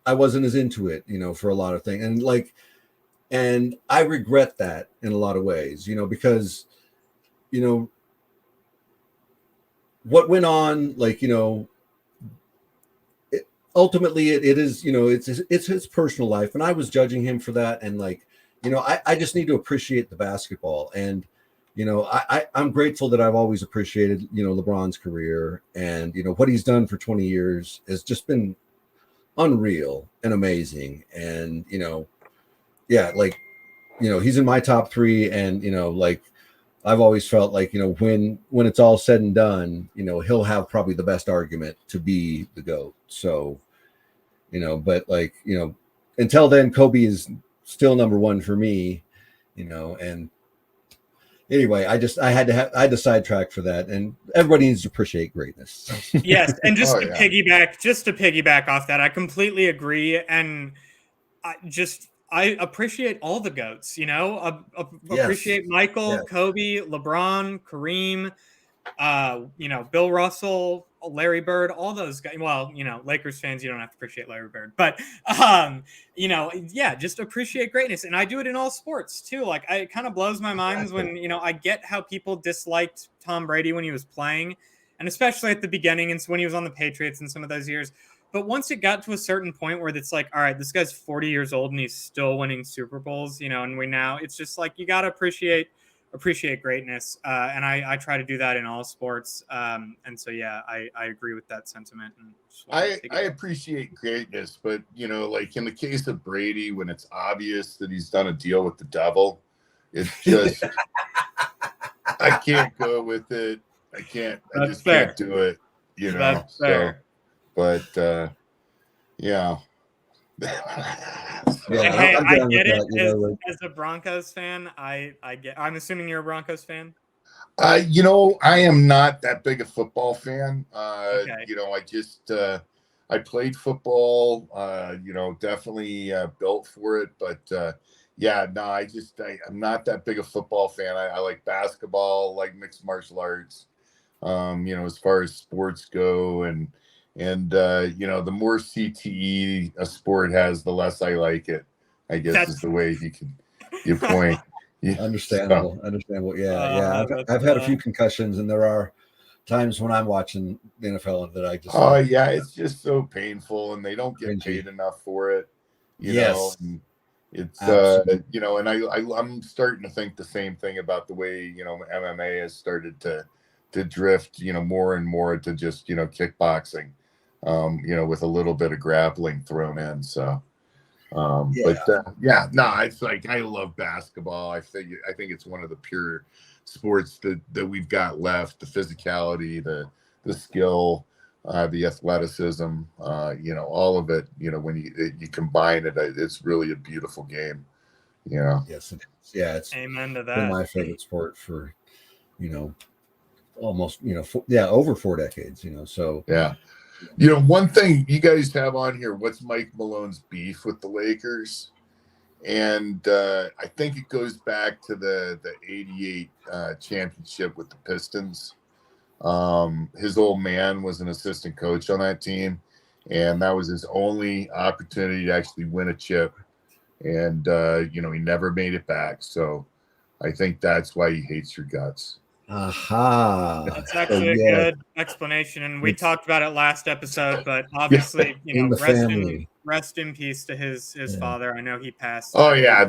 Speaker 1: as into it, for a lot of things. And, like, and I regret that in a lot of ways, because, what went on, like, ultimately it is, it's his personal life. And I was judging him for that. And, like, I just need to appreciate the basketball. And, I'm grateful that I've always appreciated, LeBron's career and, what he's done for 20 years has just been unreal and amazing. And, like, he's in my top 3 and, like, I've always felt like, when it's all said and done, he'll have probably the best argument to be the GOAT. So, but, like, until then, Kobe is still number 1 for me, and anyway, I had to sidetrack for that, and everybody needs to appreciate greatness.
Speaker 2: Yes. And just to piggyback off that, I completely agree. And I appreciate all the GOATs, appreciate Michael, Kobe, LeBron, Kareem, Bill Russell, Larry Bird, all those guys. Well, Lakers fans, you don't have to appreciate Larry Bird, but, just appreciate greatness. And I do it in all sports too. Like, it kind of blows my mind when, I get how people disliked Tom Brady when he was playing, and especially at the beginning and when he was on the Patriots in some of those years. But once it got to a certain point where it's like, all right, this guy's 40 years old and he's still winning Super Bowls, and it's just like, you got to appreciate greatness. And I try to do that in all sports. And so, I agree with that sentiment. And
Speaker 3: I appreciate greatness, but, like in the case of Brady, when it's obvious that he's done a deal with the devil, it's just, I can't go with it. I can't do it,
Speaker 2: That's fair.
Speaker 3: But yeah.
Speaker 2: Hey, I get it. As a Broncos fan, I'm assuming you're a Broncos fan.
Speaker 3: I am not that big a football fan.
Speaker 2: Okay.
Speaker 3: I played football. Definitely built for it, but I'm not that big a football fan. I like basketball, like mixed martial arts. As far as sports go, and the more CTE a sport has, the less I like it, I guess is the way you point.
Speaker 1: Understandable. Yeah. I've had a few concussions, and there are times when I'm watching the NFL that I just.
Speaker 3: Oh yeah, it's just so painful, and they don't get paid enough for it.
Speaker 1: Yes.
Speaker 3: And it's and I'm starting to think the same thing about the way MMA has started to drift, more and more to just, kickboxing, with a little bit of grappling thrown in. So, but no, it's like, I love basketball. I think it's one of the pure sports that we've got left. The physicality, the skill, the athleticism, all of it, when you combine it, it's really a beautiful game.
Speaker 1: Yes, it is. Yeah, it's
Speaker 2: Amen to
Speaker 1: been
Speaker 2: that.
Speaker 1: my favorite sport for, almost, over 4 decades, so.
Speaker 3: Yeah. One thing you guys have on here, what's Mike Malone's beef with the Lakers? And I think it goes back to the 88 championship with the Pistons. His old man was an assistant coach on that team, and that was his only opportunity to actually win a chip. And, he never made it back. So I think that's why he hates your guts.
Speaker 1: Aha.
Speaker 2: That's actually a good explanation, and we talked about it last episode. But obviously,
Speaker 1: in the family.
Speaker 2: Rest in peace to his father. I know he passed.
Speaker 3: Oh yeah, I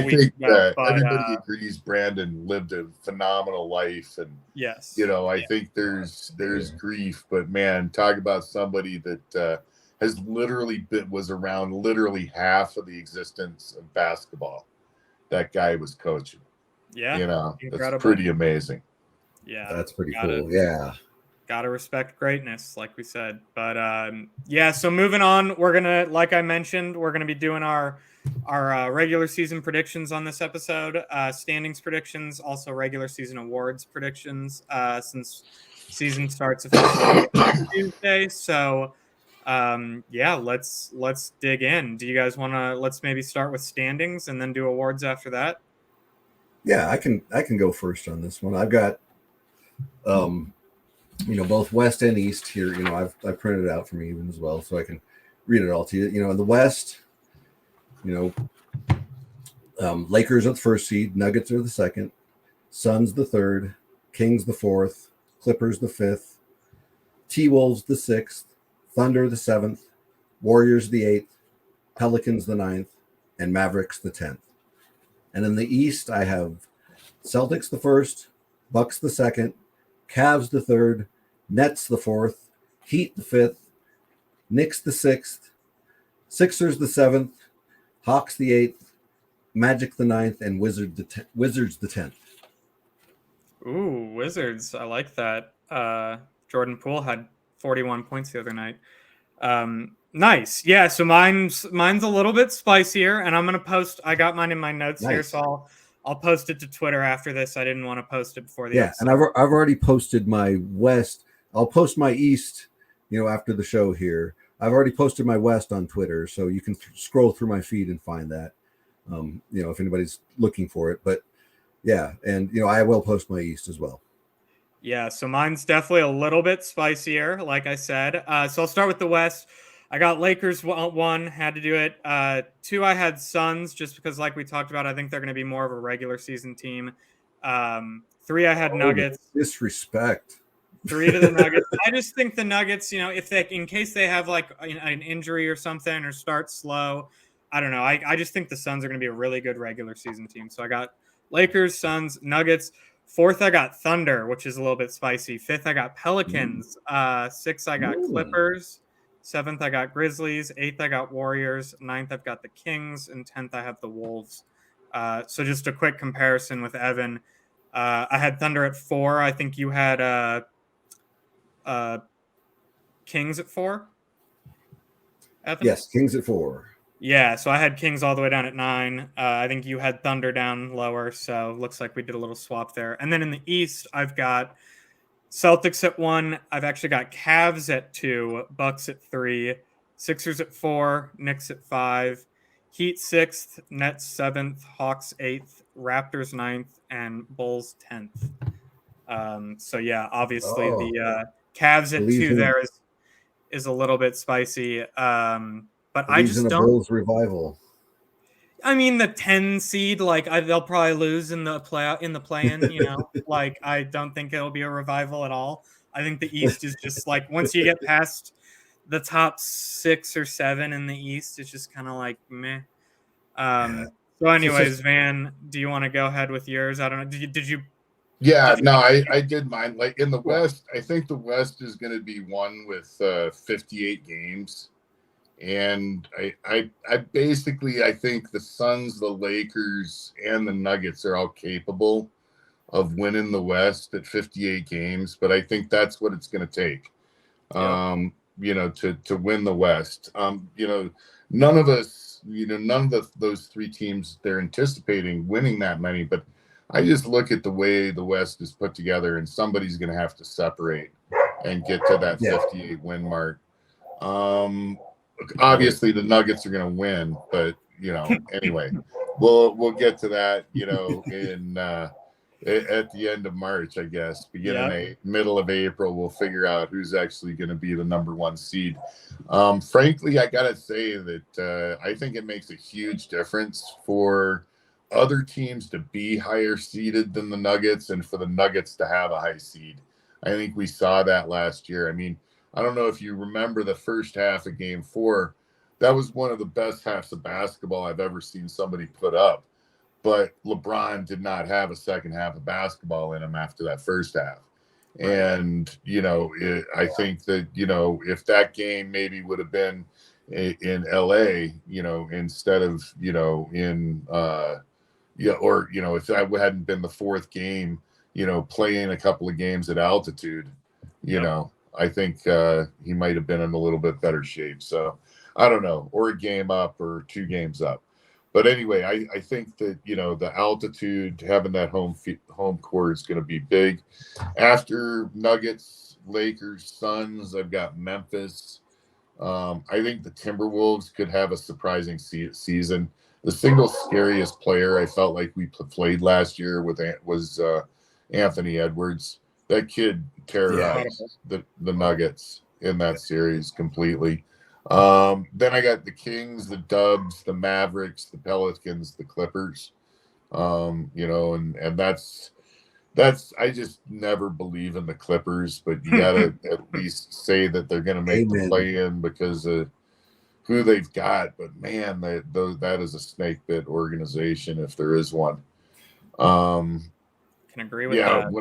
Speaker 3: think everybody
Speaker 2: but,
Speaker 3: agrees Brandon lived a phenomenal life, and
Speaker 2: yes,
Speaker 3: I think there's grief, but man, talk about somebody that has literally was around literally half of the existence of basketball. That guy was coaching.
Speaker 2: Yeah,
Speaker 3: it's pretty amazing.
Speaker 2: Yeah,
Speaker 1: that's pretty cool. Yeah,
Speaker 2: gotta respect greatness, like we said. But so moving on, we're gonna, like I mentioned, we're gonna be doing our regular season predictions on this episode, standings predictions, also regular season awards predictions, since season starts officially on Tuesday. So let's dig in. Do you guys want to, let's maybe start with standings and then do awards after that?
Speaker 1: Yeah, I can go first on this one. I've got both West and East here. I've printed it out for me even as well, so I can read it all to you. In the West, Lakers are the first seed, Nuggets are the second, Suns the third, Kings the fourth, Clippers the fifth, T-Wolves the sixth, Thunder the seventh, Warriors the eighth, Pelicans the ninth, and Mavericks the 10th. And in the East, I have Celtics the first, Bucks the second, Cavs the third, Nets the fourth, Heat the fifth, Knicks the sixth, Sixers the seventh, Hawks the eighth, Magic the ninth, and Wizards the 10th.
Speaker 2: Ooh, Wizards. I like that. Jordan Poole had 41 points the other night. Nice. Yeah, so mine's a little bit spicier, and I'm gonna post. I got mine in my notes here, so I'll post it to Twitter after this. I didn't want to post it before the episode.
Speaker 1: And I've already posted my West. I'll post my East, after the show here. I've already posted my West on Twitter, so you can scroll through my feed and find that. If anybody's looking for it, but yeah, and I will post my East as well.
Speaker 2: Yeah, so mine's definitely a little bit spicier, like I said. So I'll start with the West. I got Lakers 1, had to do it. 2, I had Suns, just because, like we talked about, I think they're going to be more of a regular season team. 3, I had Nuggets.
Speaker 1: Disrespect.
Speaker 2: 3 to the Nuggets. I just think the Nuggets, if they, in case they have like an injury or something or start slow, I don't know. I just think the Suns are going to be a really good regular season team. So I got Lakers, Suns, Nuggets. 4th, I got Thunder, which is a little bit spicy. 5th, I got Pelicans. 6th, I got Clippers. 7th, I got Grizzlies. 8th, I got Warriors. 9th, I've got the Kings. And 10th, I have the Wolves. So just a quick comparison with Evan. I had Thunder at 4. I think you had Kings at 4. Evan?
Speaker 1: Yes, Kings at 4.
Speaker 2: Yeah, so I had Kings all the way down at 9. I think you had Thunder down lower, so looks like we did a little swap there. And then in the East, I've got Celtics at 1. I've actually got Cavs at 2, Bucks at 3, Sixers at 4, Knicks at 5, Heat 6th, Nets 7th, Hawks 8th, Raptors 9th, and Bulls 10th. So yeah, obviously the Cavs at 2 there is a little bit spicy. But I just don't.
Speaker 1: Bulls revival.
Speaker 2: I mean, the 10 seed, they'll probably lose in the play-in. Like, I don't think it'll be a revival at all. I think the East is just like, once you get past the top 6 or 7 in the East, it's just kind of like meh. So anyways, Van, do you want to go ahead with yours? I don't know. Did you
Speaker 3: Yeah, no, I did mine. Like in the West, I think the West is going to be won with 58 games. And I basically, I think the Suns, the Lakers, and the Nuggets are all capable of winning the West at 58 games. But I think that's what it's going to take, to win the West. None of us, none of those three teams, they're anticipating winning that many. But I just look at the way the West is put together, and somebody's going to have to separate and get to that 58 win mark. Obviously the Nuggets are going to win, but anyway, we'll get to that, in at the end of March, I guess, middle of April, we'll figure out who's actually going to be the number one seed. Frankly, I gotta say that I think it makes a huge difference for other teams to be higher seeded than the Nuggets and for the Nuggets to have a high seed. I think we saw that last year. I mean, I don't know if you remember the first half of Game 4. That was one of the best halves of basketball I've ever seen somebody put up. But LeBron did not have a second half of basketball in him after that first half. And, I think that, if that game maybe would have been in LA, instead of, if that hadn't been the fourth game, playing a couple of games at altitude, I think he might have been in a little bit better shape. So I don't know, or a game up or 2 games up. But anyway, I think that, the altitude, having that home court is going to be big. After Nuggets, Lakers, Suns, I've got Memphis. I think the Timberwolves could have a surprising season. The single scariest player I felt like we played last year was Anthony Edwards. That kid terrorized the Nuggets in that series completely. Then I got the Kings, the Dubs, the Mavericks, the Pelicans, the Clippers. And that's I just never believe in the Clippers, but you gotta at least say that they're gonna make the play-in because of who they've got. But man, that is a snake bit organization if there is one.
Speaker 2: Can agree with that.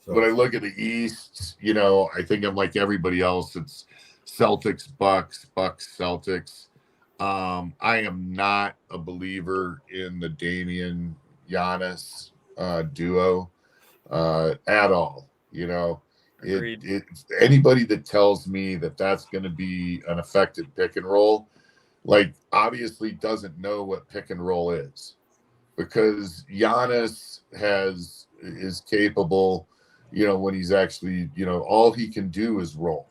Speaker 3: When I look at the East, I think I'm like everybody else. It's Celtics, Bucks, Celtics. I am not a believer in the Damian Giannis duo at all. Anybody that tells me that that's going to be an effective pick and roll, like obviously doesn't know what pick and roll is, because Giannis is capable. When he's actually, all he can do is roll.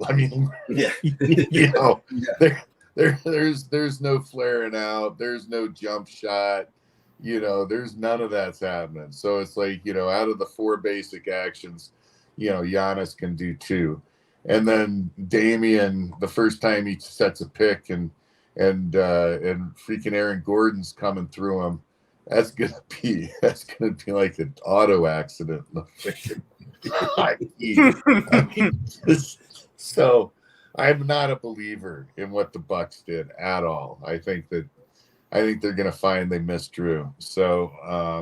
Speaker 3: I mean, there's no flaring out. There's no jump shot. There's none of that's happening. So it's like, out of the 4 basic actions, Giannis can do 2. And then Damian, the first time he sets a pick and freaking Aaron Gordon's coming through him, that's gonna be like an auto accident. So I'm not a believer in what the Bucks did at all. I think they're gonna find they missed Drew. So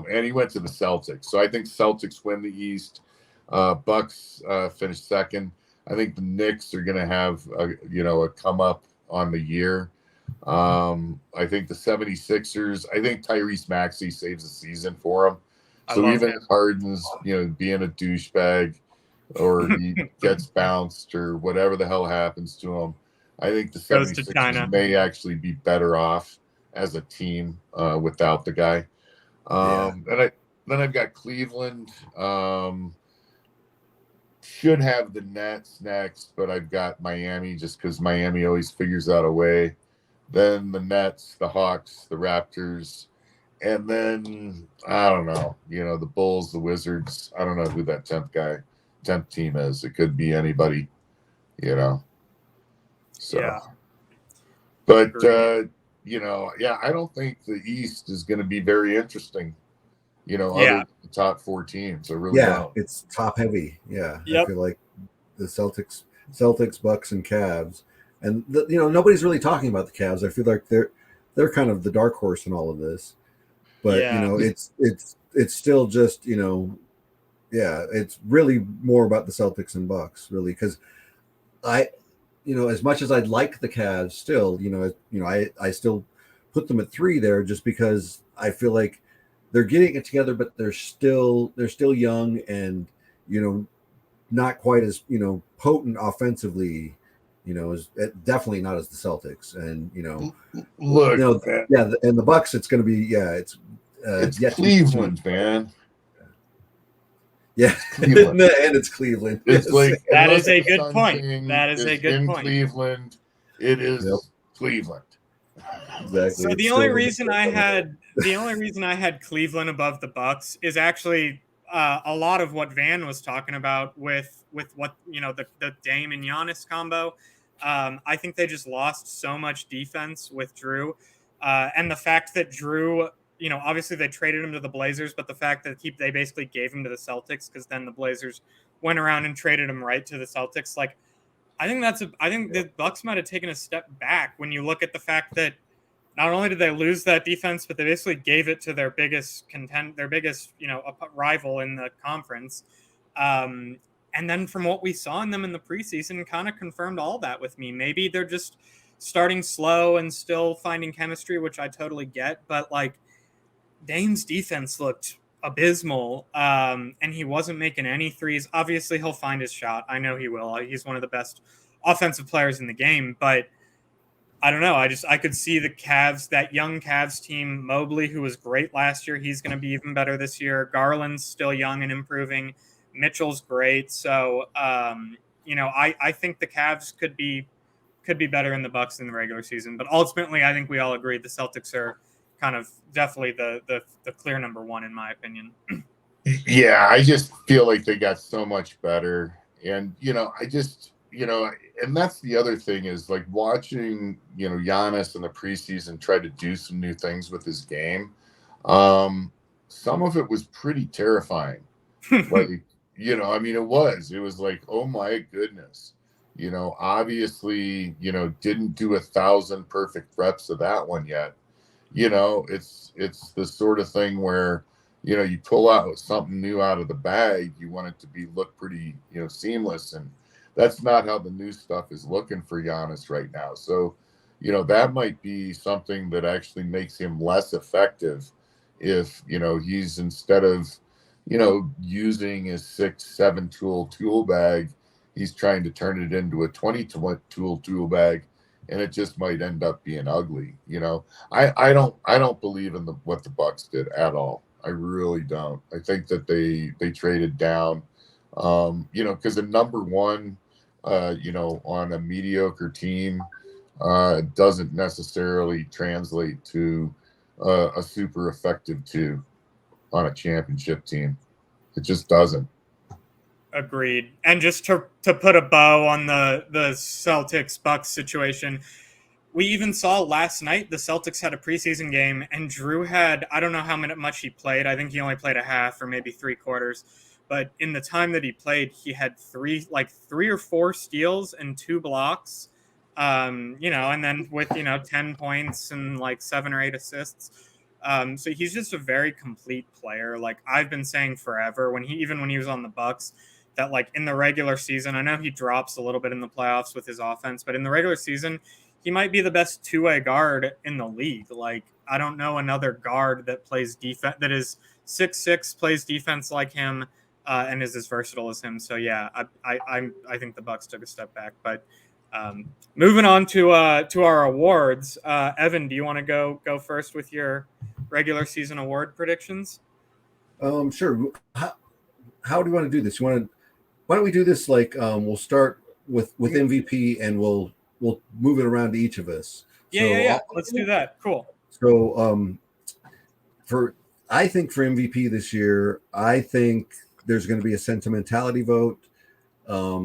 Speaker 3: and he went to the Celtics. So I think Celtics win the East. Bucks finish second. I think the Knicks are gonna have a come up on the year. I think the 76ers, I think Tyrese Maxey saves the season for them. So even if Harden's, being a douchebag or he gets bounced or whatever the hell happens to him, I think the 76ers may actually be better off as a team without the guy. And then I've got Cleveland. Should have the Nets next, but I've got Miami just because Miami always figures out a way. Then the Nets, the Hawks, the Raptors, and then I don't know, the Bulls, the Wizards. I don't know who that 10th team is. It could be anybody, So, but I don't think the East is going to be very interesting. Other than the top 4 teams. I really don't.
Speaker 1: It's top heavy. Yeah,
Speaker 2: yep.
Speaker 1: I feel like the Celtics, Bucks, and Cavs. And nobody's really talking about the Cavs. I feel like they're kind of the dark horse in all of this. But it's still just Yeah, it's really more about the Celtics and Bucks, really, because I, as much as I'd like the Cavs, still, I still put them at 3 there, just because I feel like they're getting it together, but they're still young, and not quite as potent offensively, as definitely not as the Celtics, and
Speaker 3: Look, man,
Speaker 1: yeah, and the Bucks, it's going to be, yeah,
Speaker 3: it's
Speaker 1: yet to be seen.
Speaker 3: Cleveland, man.
Speaker 1: Yeah,
Speaker 3: Cleveland.
Speaker 1: and it's Cleveland.
Speaker 3: It's
Speaker 1: Yes.
Speaker 3: like
Speaker 2: That
Speaker 3: unless
Speaker 2: is a
Speaker 3: the
Speaker 2: good
Speaker 3: Sun
Speaker 2: point.
Speaker 3: thing
Speaker 2: That is a
Speaker 3: is
Speaker 2: good
Speaker 3: in
Speaker 2: point.
Speaker 3: Cleveland, it is
Speaker 1: Yep.
Speaker 3: Cleveland.
Speaker 1: Exactly.
Speaker 2: So
Speaker 1: It's
Speaker 2: the only
Speaker 1: still-
Speaker 2: reason I had Cleveland above the Bucks is actually a lot of what Van was talking about with what the Dame and Giannis combo. I think they just lost so much defense with Drew, and the fact that Drew, obviously they traded him to the Blazers, but the fact that they basically gave him to the Celtics, because then the Blazers went around and traded him right to the Celtics. Like, I think the Bucks might have taken a step back when you look at the fact that not only did they lose that defense, but they basically gave it to their biggest rival in the conference. And then from what we saw in them in the preseason, kind of confirmed all that with me. Maybe they're just starting slow and still finding chemistry, which I totally get. But like, Dame's defense looked abysmal, and he wasn't making any threes. Obviously, he'll find his shot. I know he will. He's one of the best offensive players in the game, but I don't know. I could see the Cavs, that young Cavs team, Mobley, who was great last year. He's going to be even better this year. Garland's still young and improving. Mitchell's great. So, I think the Cavs could be better in the Bucks in the regular season. But ultimately, I think we all agree the Celtics are kind of definitely the clear number one, in my opinion.
Speaker 3: Yeah, I just feel like they got so much better. And, and that's the other thing is like watching, Giannis in the preseason try to do some new things with his game. Some of it was pretty terrifying. Like, it was like, oh my goodness, obviously, didn't do 1,000 perfect reps of that one yet. It's the sort of thing where, you pull out something new out of the bag, you want it to look pretty, seamless. And that's not how the new stuff is looking for Giannis right now. So, that might be something that actually makes him less effective if, he's instead of, using his 6-7 tool bag, he's trying to turn it into a 20 tool bag, and it just might end up being ugly. I don't believe in what the Bucks did at all. I really don't. I think that they traded down, because the number one, on a mediocre team, doesn't necessarily translate to a super effective 2 on a championship team. It just doesn't.
Speaker 2: Agreed. And just to put a bow on the Celtics Bucks situation, we even saw last night the Celtics had a preseason game, and Drew had, I don't know how much he played. I think he only played a half or maybe 3/4. But in the time that he played, he had three or four steals and 2 blocks. And then with 10 points and like 7 or 8 assists. So he's just a very complete player. Like I've been saying forever, when he was on the Bucks, that like in the regular season, I know he drops a little bit in the playoffs with his offense, but in the regular season, he might be the best 2-way guard in the league. Like I don't know another guard that plays defense, that is 6'6", plays defense like him, and is as versatile as him. So yeah, I think the Bucks took a step back. But moving on to our awards, Evan, do you want to go first with your regular season award predictions?
Speaker 1: Sure. How do you want to do this? Why don't we do this like we'll start with MVP, and we'll move it around to each of us.
Speaker 2: Yeah. Let's do that. Cool.
Speaker 1: So I think for MVP this year, I think there's going to be a sentimentality vote,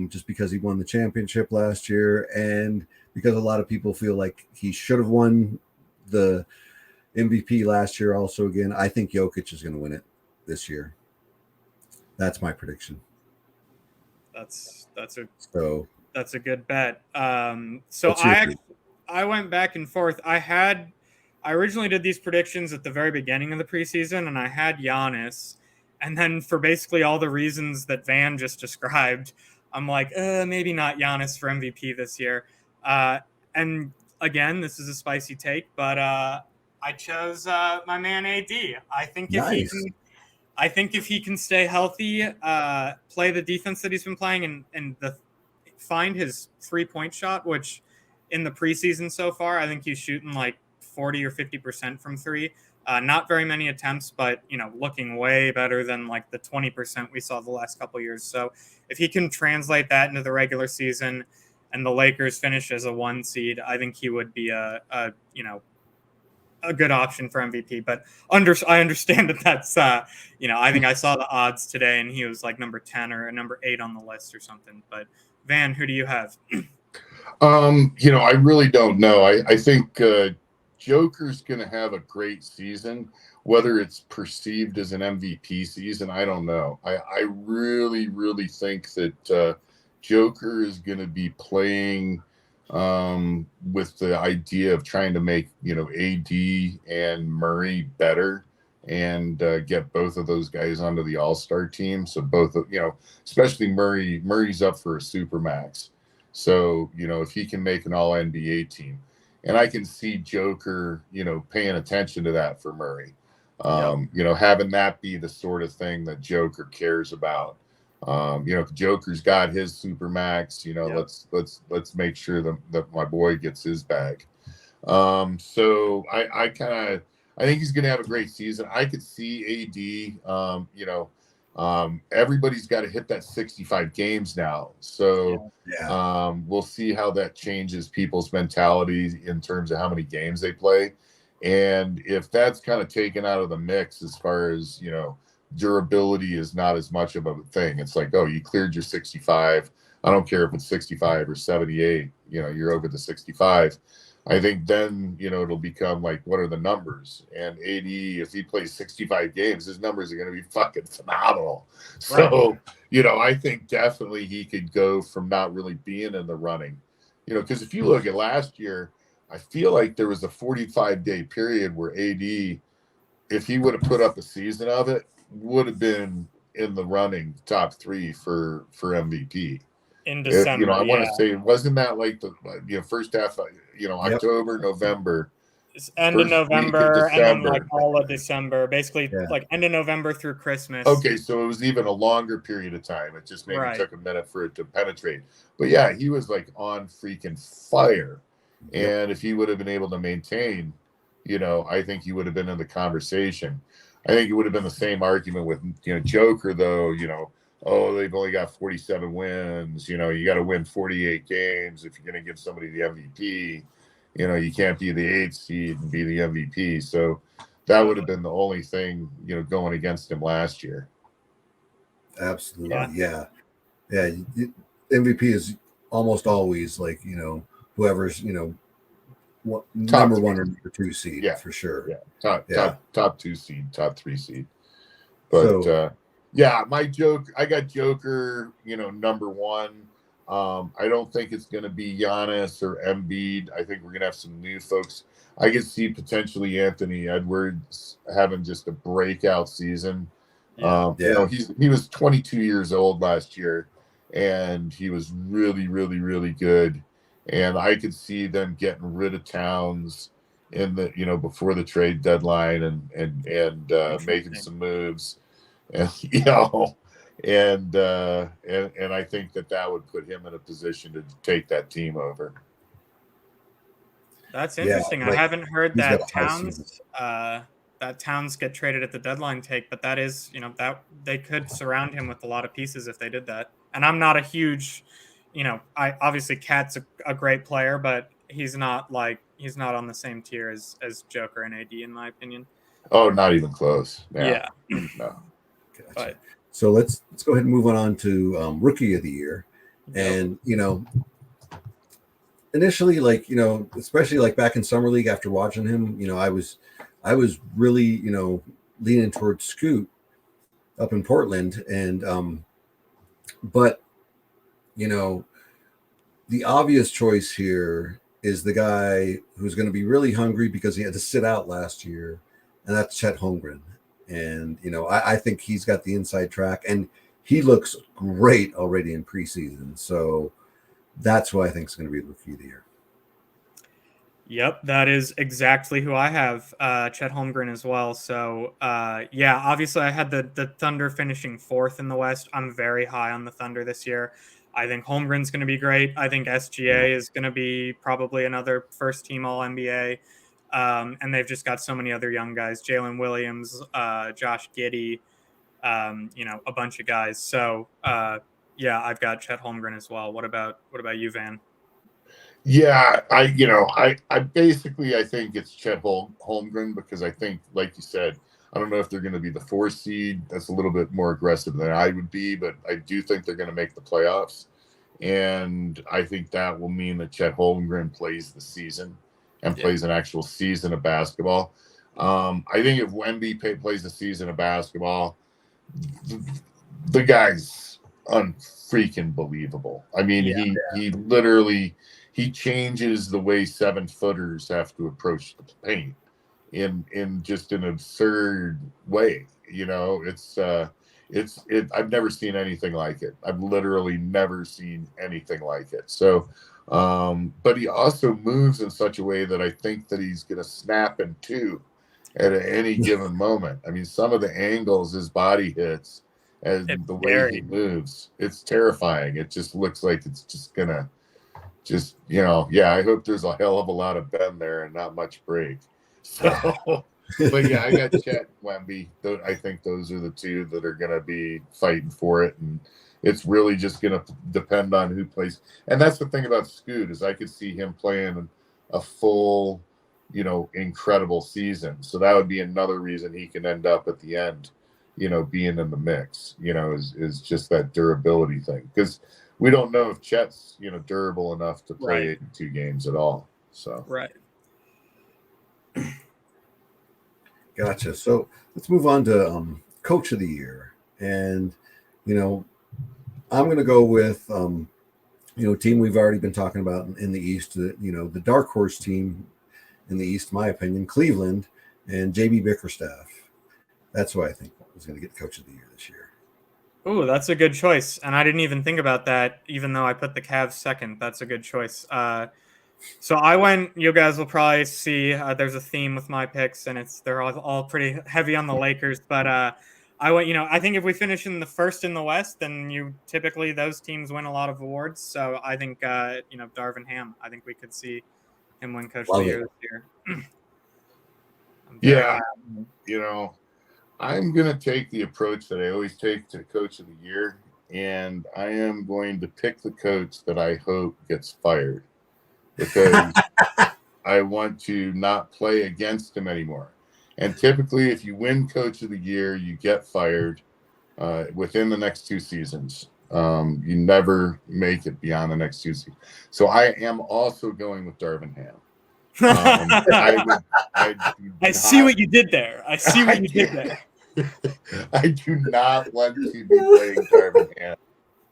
Speaker 1: just because he won the championship last year, and because a lot of people feel like he should have won the MVP last year. Also, again, I think Jokic is going to win it this year. That's my prediction.
Speaker 2: That's a good bet. So I went back and forth. I originally did these predictions at the very beginning of the preseason, and I had Giannis, And then for basically all the reasons that Van just described, I'm like, maybe not Giannis for MVP this year. And again, this is a spicy take, but I chose my man AD.
Speaker 1: Nice.
Speaker 2: I think if he can stay healthy, play the defense that he's been playing, and find his 3-point shot, which in the preseason so far, I think he's shooting like 40 or 50% from three. Not very many attempts, but looking way better than like the 20% we saw the last couple of years. So if he can translate that into the regular season, and the Lakers finish as a 1 seed, I think he would be a good option for MVP. But I understand that that's I think I saw the odds today, and he was like number 10 or number 8 on the list or something. But Van, who do you have?
Speaker 3: I really don't know. I think Joker's going to have a great season. Whether it's perceived as an MVP season, I don't know. I really, really think that Joker is going to be playing with the idea of trying to make, AD and Murray better and get both of those guys onto the All-Star team. So both, especially Murray's up for a Supermax. So, if he can make an All-NBA team, and I can see Joker, paying attention to that for Murray, having that be the sort of thing that Joker cares about. Joker's got his Supermax, let's make sure that my boy gets his bag. So I think he's going to have a great season. I could see AD, everybody's got to hit that 65 games now. So we'll see how that changes people's mentalities in terms of how many games they play. And if that's kind of taken out of the mix as far as, durability is not as much of a thing. It's like, oh, you cleared your 65. I don't care if it's 65 or 78, you're over the 65. I think then, it'll become like, what are the numbers? And AD, if he plays 65 games, his numbers are going to be fucking phenomenal. So, I think definitely he could go from not really being in the running, because if you look at last year, I feel like there was a 45-day period where AD, if he would have put up a season of it, would have been in the running top 3 for MVP.
Speaker 2: In December,
Speaker 3: I want to say, wasn't that like the first half, October, November,
Speaker 2: it's end of November, and then like all of December, basically like end of November through Christmas.
Speaker 3: Okay, so it was even a longer period of time. It just maybe took a minute for it to penetrate. But yeah, he was like on freaking fire. And if he would have been able to maintain, I think he would have been in the conversation. I think it would have been the same argument with, Joker, though, oh, they've only got 47 wins. You got to win 48 games if you're going to give somebody the MVP. You can't be the 8th seed and be the MVP. So that would have been the only thing, going against him last year.
Speaker 1: Absolutely. Yeah. MVP is almost always like, whoever's, number 1 or number 2 seed for sure. Top 2 seed, top 3 seed. But I got Joker, number 1. I don't think it's going to be Giannis or Embiid. I think we're going to have some new folks. I could see potentially Anthony Edwards having just a breakout season. He was 22 years old last year, and he was really, really, really good. And I could see them getting rid of Towns in the, before the trade deadline and making some moves, and and I think that would put him in a position to take that team over.
Speaker 2: That's interesting. I haven't heard that Towns get traded at the deadline take, but that is, that they could surround him with a lot of pieces if they did that. And I'm not a huge, I obviously Cat's a great player, but he's not on the same tier as Joker and AD in my opinion.
Speaker 3: Oh, not even close.
Speaker 2: Yeah.
Speaker 3: No.
Speaker 1: Gotcha.
Speaker 2: But,
Speaker 1: so let's go ahead and move on to Rookie of the Year. And initially, like, especially like back in Summer League after watching him, I was really, leaning towards Scoot up in Portland. And but the obvious choice here is the guy who's going to be really hungry because he had to sit out last year, and that's Chet Holmgren. And, I think he's got the inside track, and he looks great already in preseason. So that's who I think is going to be the rookie of the year.
Speaker 2: Yep, that is exactly who I have, Chet Holmgren as well. So, yeah, obviously I had the Thunder finishing 4th in the West. I'm very high on the Thunder this year. I think Holmgren's going to be great. I think SGA is going to be probably another first-team All-NBA. And they've just got so many other young guys, Jalen Williams, Josh Giddey, a bunch of guys. So, yeah, I've got Chet Holmgren as well. What about you, Van?
Speaker 3: Yeah, I basically I think it's Chet Holmgren, because I think, like you said, I don't know if they're going to be the 4th seed. That's a little bit more aggressive than I would be, but I do think they're going to make the playoffs, and I think that will mean that Chet Holmgren plays the season and plays an actual season of basketball. I think if Wemby plays a season of basketball, the guy's unfreaking believable. I mean, he literally. He changes the way 7-footers have to approach the paint in just an absurd way. I've never seen anything like it. I've literally never seen anything like it. So, but he also moves in such a way that I think that he's going to snap in two at any given moment. I mean, some of the angles his body hits and the way he moves, it's terrifying. It just looks like it's just going to, I hope there's a hell of a lot of bend there and not much break. So, but yeah, I got Chet and Wemby. I think those are the two that are going to be fighting for it. And it's really just going to depend on who plays. And that's the thing about Scoot, is I could see him playing a full, incredible season. So that would be another reason he can end up at the end, being in the mix, is just that durability thing. Because we don't know if Chet's, durable enough to play 82 games at all. So
Speaker 1: Gotcha. So let's move on to Coach of the Year, and I'm going to go with team we've already been talking about in the East. The dark horse team in the East, in my opinion, Cleveland and JB Bickerstaff. That's who I think is going to get Coach of the Year this year.
Speaker 2: Ooh, that's a good choice. And I didn't even think about that, even though I put the Cavs second. That's a good choice. So I went, you guys will probably see there's a theme with my picks, and they're all pretty heavy on the Lakers. But I went, I think if we finish in the first in the West, then typically those teams win a lot of awards. So I think, Darvin Ham, I think we could see him win Coach of the Year this
Speaker 3: year. I'm going to take the approach that I always take to Coach of the Year, and I am going to pick the coach that I hope gets fired, because I want to not play against him anymore. And typically, if you win Coach of the Year, you get fired within the next 2 seasons. You never make it beyond the next 2 seasons. So I am also going with Darvin Ham.
Speaker 2: I see what you did there. I
Speaker 3: do not want to be playing Darvin Ham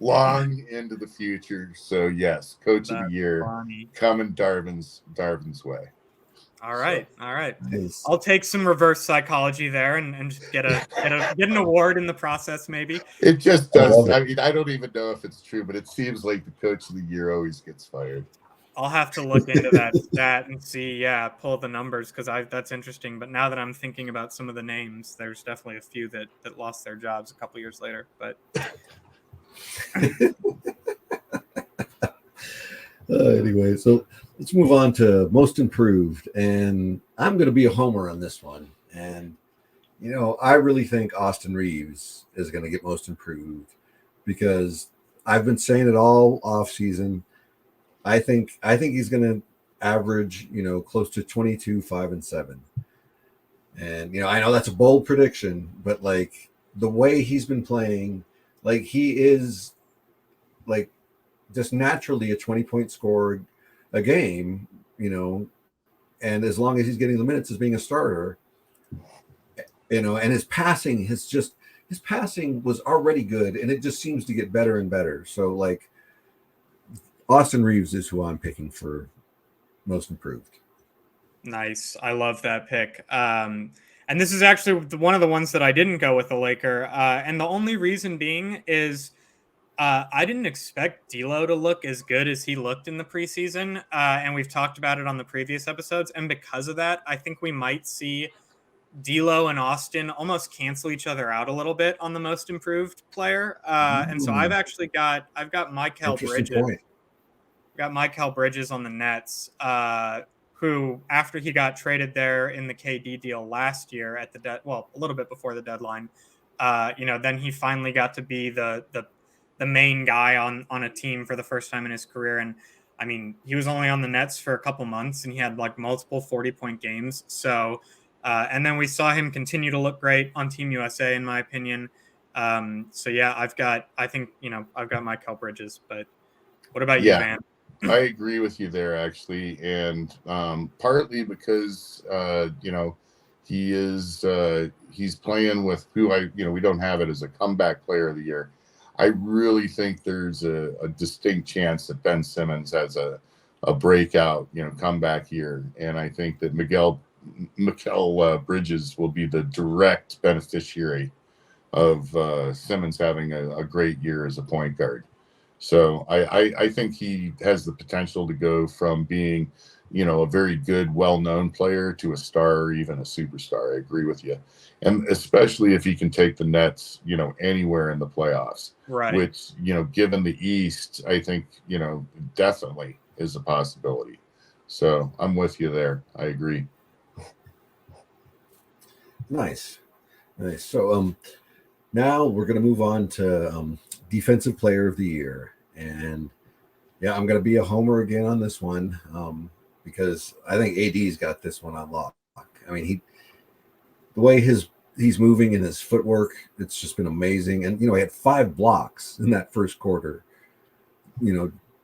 Speaker 3: long into the future. So yes, Coach of the Year coming Darvin's way.
Speaker 2: All right. Nice. I'll take some reverse psychology there and just get an award in the process, maybe.
Speaker 3: It just does. I mean, I don't even know if it's true, but it seems like the Coach of the Year always gets fired.
Speaker 2: I'll have to look into that stat and see, pull the numbers, because that's interesting. But now that I'm thinking about some of the names, there's definitely a few that lost their jobs a couple years later. But
Speaker 1: anyway, so let's move on to Most Improved, and I'm going to be a homer on this one. And I really think Austin Reeves is going to get Most Improved, because I've been saying it all off season. I think he's going to average, close to 22, 5, and 7. And, I know that's a bold prediction, but like the way he's been playing, like he is like just naturally a 20-point scorer a game, and as long as he's getting the minutes as being a starter, and his passing was already good, and it just seems to get better and better. So like, Austin Reeves is who I'm picking for Most Improved.
Speaker 2: Nice. I love that pick. And this is actually one of the ones that I didn't go with the Laker. And the only reason being is I didn't expect D'Lo to look as good as he looked in the preseason. And we've talked about it on the previous episodes. And because of that, I think we might see D'Lo and Austin almost cancel each other out a little bit on the most improved player. And so I've got Mikal
Speaker 1: Interesting
Speaker 2: Bridges.
Speaker 1: point.
Speaker 2: Got Mikal Bridges on the Nets, who after he got traded there in the KD deal last year at a little bit before the deadline, then he finally got to be the main guy on a team for the first time in his career. And I mean, he was only on the Nets for a couple months, and he had like multiple 40-point games. So, and then we saw him continue to look great on Team USA, in my opinion. So yeah, I've got Mikal Bridges, but what about you, Van?
Speaker 3: I agree with you there, actually, and partly because he's playing with who we don't have it as a comeback player of the year. I really think there's a distinct chance that Ben Simmons has a breakout comeback year, and I think that Mikal Bridges will be the direct beneficiary of Simmons having a great year as a point guard. So I think he has the potential to go from being, a very good, well-known player to a star or even a superstar. I agree with you. And especially if he can take the Nets, anywhere in the playoffs,
Speaker 2: Right.
Speaker 3: Which, given the East, I think, definitely is a possibility. So I'm with you there. I agree.
Speaker 1: Nice. So now we're going to move on to Defensive Player of the Year. And yeah, I'm going to be a homer again on this one because I think AD's got this one on lock. I mean, the way he's moving and his footwork, it's just been amazing. And, he had 5 blocks in that first quarter,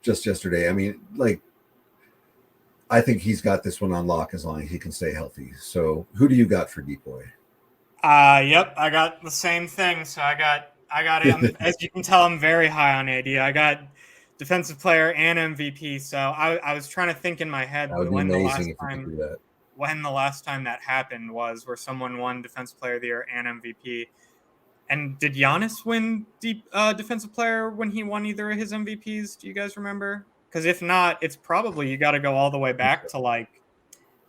Speaker 1: just yesterday. I mean, I think he's got this one on lock as long as he can stay healthy. So who do you got for D-Boy?
Speaker 2: Yep, I got the same thing. So I got it. As you can tell, I'm very high on AD. I got defensive player and MVP. So I was trying to think in my head
Speaker 1: That would be amazing if you could do that.
Speaker 2: When the last time that happened was where someone won defensive player of the year and MVP. And did Giannis win defensive player when he won either of his MVPs? Do you guys remember? Because if not, it's probably you got to go all the way back to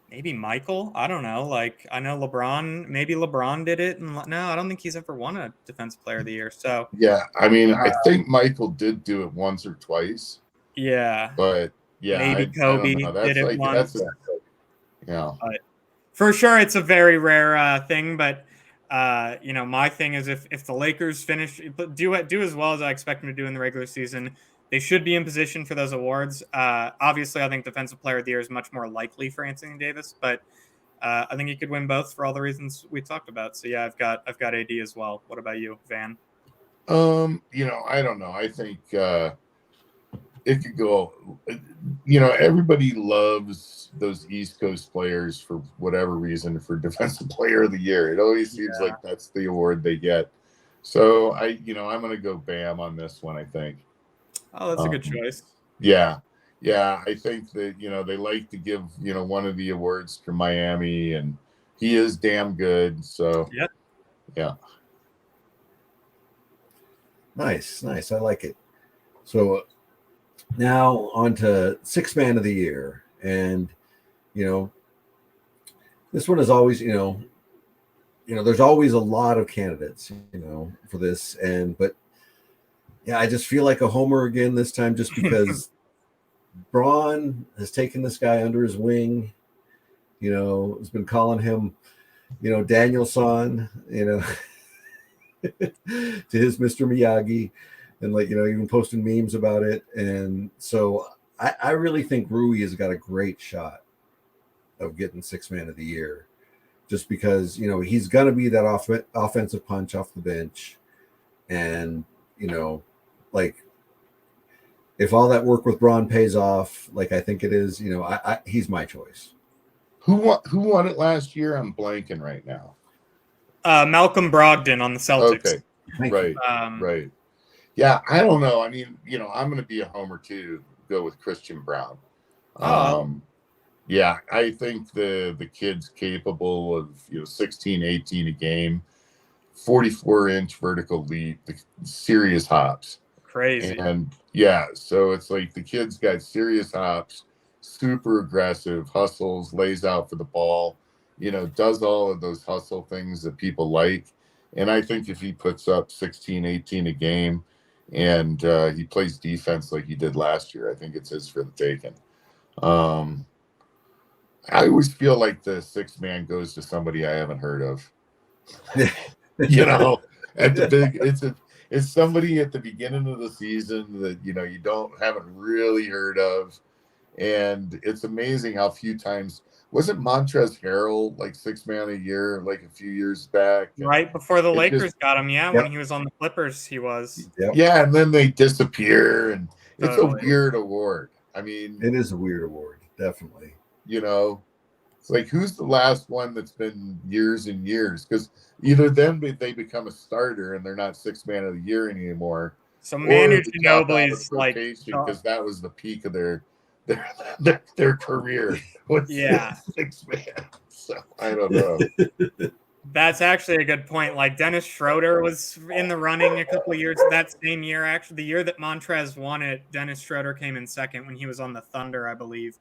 Speaker 2: maybe Michael. I don't know. I know LeBron. Maybe LeBron did it. And no, I don't think he's ever won a defensive player of the year. So
Speaker 3: yeah, I mean, I think Michael did do it once or twice.
Speaker 2: Yeah,
Speaker 3: but yeah,
Speaker 2: maybe Kobe did it once.
Speaker 3: Yeah,
Speaker 2: but for sure, it's a very rare thing. But my thing is if the Lakers do as well as I expect them to do in the regular season, they should be in position for those awards. Obviously, I think Defensive Player of the Year is much more likely for Anthony Davis, but I think he could win both for all the reasons we talked about. So yeah, I've got AD as well. What about you, Van?
Speaker 3: I don't know. I think it could go. Everybody loves those East Coast players for whatever reason for Defensive Player of the Year. It always seems like that's the award they get. So I'm going to go Bam on this one. I think.
Speaker 2: Oh, that's a good choice.
Speaker 3: Yeah. I think that they like to give one of the awards to Miami, and he is damn good. So yeah.
Speaker 1: Nice. I like it. So now on to Sixth Man of the Year, and this one is always there's always a lot of candidates for this, but yeah, I just feel like a homer again this time, just because Braun has taken this guy under his wing. Has been calling him Danielson to his Mr. Miyagi, and even posting memes about it. And so I really think Rui has got a great shot of getting Sixth Man of the Year, just because he's gonna be that offensive punch off the bench, and if all that work with Braun pays off, like I think it is, he's my choice.
Speaker 3: Who won it last year? I'm blanking right now.
Speaker 2: Malcolm Brogdon on the Celtics.
Speaker 3: Okay, right. Yeah, I don't know. I mean, I'm going to be a homer too. Go with Christian Brown. Yeah, I think the kid's capable of 16, 18 a game, 44-inch vertical leap, serious hops.
Speaker 2: Crazy.
Speaker 3: And yeah, so it's like the kid's got serious hops, super aggressive, hustles, lays out for the ball, does all of those hustle things that people like. And I think if he puts up 16, 18 a game and he plays defense like he did last year, I think it's his for the taking. I always feel like the sixth man goes to somebody I haven't heard of. At the big, it's somebody at the beginning of the season that you haven't really heard of, and it's amazing how few times wasn't Montrezl Harrell like sixth man a year like a few years back,
Speaker 2: Right before the Lakers
Speaker 3: just,
Speaker 2: got him, yeah,
Speaker 1: Yep.
Speaker 2: when he was on the Clippers, he was.
Speaker 1: Yep.
Speaker 3: yeah, and then they disappear, and it's a
Speaker 2: Totally.
Speaker 3: weird award. I mean,
Speaker 1: It is a weird award, definitely.
Speaker 3: It's like, who's the last one that's been years and years? Because either then they become a starter and they're not sixth man of the year anymore.
Speaker 2: So Manu Ginobili's like,
Speaker 3: because that was the peak of their career.
Speaker 2: Yeah.
Speaker 3: Sixth man. So I don't know.
Speaker 2: That's actually a good point. Like Dennis Schroeder was in the running a couple of years that same year. Actually, the year that Montrez won it, Dennis Schroeder came in second when he was on the Thunder, I believe.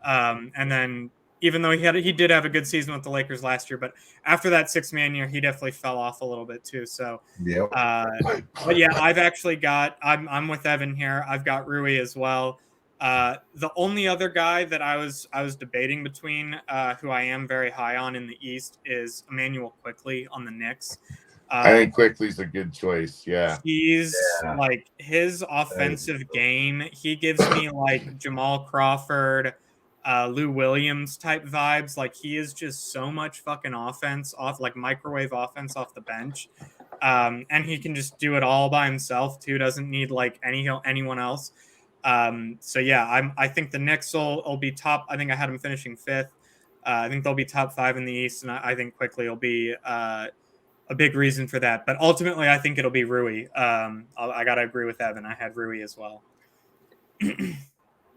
Speaker 2: And then even though he did have a good season with the Lakers last year, but after that six-man year, he definitely fell off a little bit too. So,
Speaker 1: Yep.
Speaker 2: but yeah, I've actually got I'm with Evan here. I've got Rui as well. The only other guy that I was debating between, who I am very high on in the East, is Emmanuel Quickley on the Knicks.
Speaker 3: I think Quickley's a good choice. Yeah,
Speaker 2: he's like his offensive game. He gives me like Jamal Crawford, Lou Williams type vibes. Like he is just so much fucking offense off, like microwave offense off the bench. And he can just do it all by himself too. Doesn't need like anyone else. So yeah, I think the Knicks will be top. I think I had them finishing fifth. I think they'll be top 5 in the East, and I think Quickly will be a big reason for that. But ultimately, I think it'll be Rui. I gotta agree with Evan. I had Rui as well.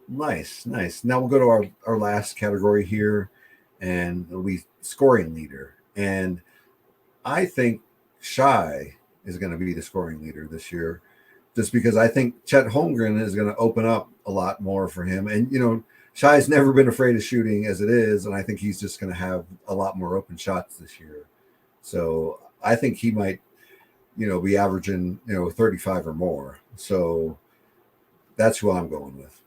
Speaker 1: Nice. Now we'll go to our last category here, and it'll be scoring leader. And I think Shai is going to be the scoring leader this year, just because I think Chet Holmgren is going to open up a lot more for him. And, Shai's never been afraid of shooting as it is, and I think he's just going to have a lot more open shots this year. So I think he might, be averaging, 35 or more. So that's who I'm going with.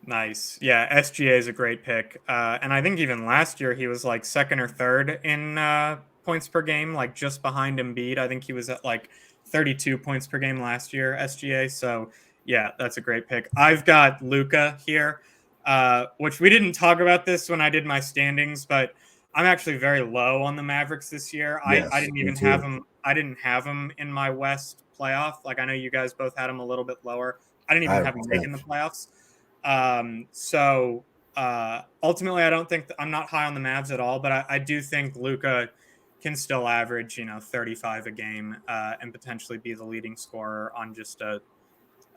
Speaker 2: Nice. Yeah, SGA is a great pick. And I think even last year he was like second or third in points per game, like just behind Embiid. I think he was at like 32 points per game last year, SGA. So yeah, that's a great pick. I've got Luka here, which we didn't talk about this when I did my standings, but I'm actually very low on the Mavericks this year.
Speaker 1: Yes,
Speaker 2: I didn't even have them. I didn't have them in my West playoff. Like I know you guys both had them a little bit lower. I didn't even have them making the playoffs. So ultimately, I don't think I'm not high on the Mavs at all, but I do think Luka can still average, 35 a game, and potentially be the leading scorer on just a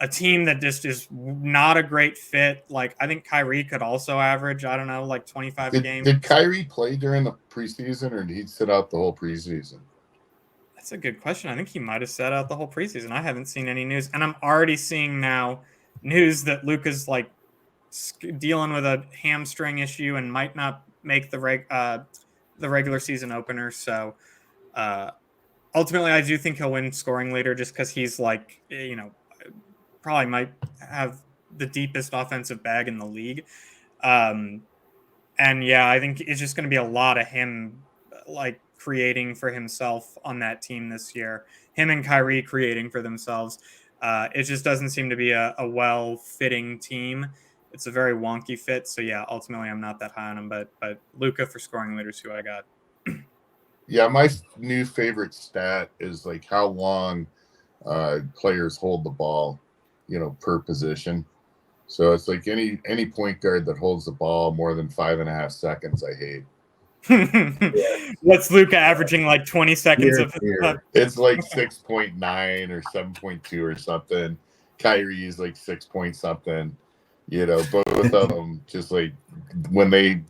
Speaker 2: team that just is not a great fit. Like I think Kyrie could also average, I don't know, like 25 a game.
Speaker 3: Did Kyrie play during the preseason, or did he sit out the whole preseason?
Speaker 2: That's a good question. I think he might have sat out the whole preseason. I haven't seen any news, and I'm already seeing now news that Luka's like dealing with a hamstring issue and might not make the regular season opener. So ultimately, I do think he'll win scoring leader just because he's like, probably might have the deepest offensive bag in the league. And yeah, I think it's just going to be a lot of him like creating for himself on that team this year. Him and Kyrie creating for themselves. It just doesn't seem to be a well-fitting team. It's a very wonky fit. So yeah, ultimately I'm not that high on him, but Luka for scoring leader is who I got.
Speaker 3: Yeah, my new favorite stat is like how long players hold the ball, per position. So it's like any point guard that holds the ball more than 5.5 seconds, I hate.
Speaker 2: What's Luka averaging, like 20 seconds of
Speaker 3: it's like 6.9 or 7.2 or something. Kyrie is like 6 point something. You know, both of them just like when they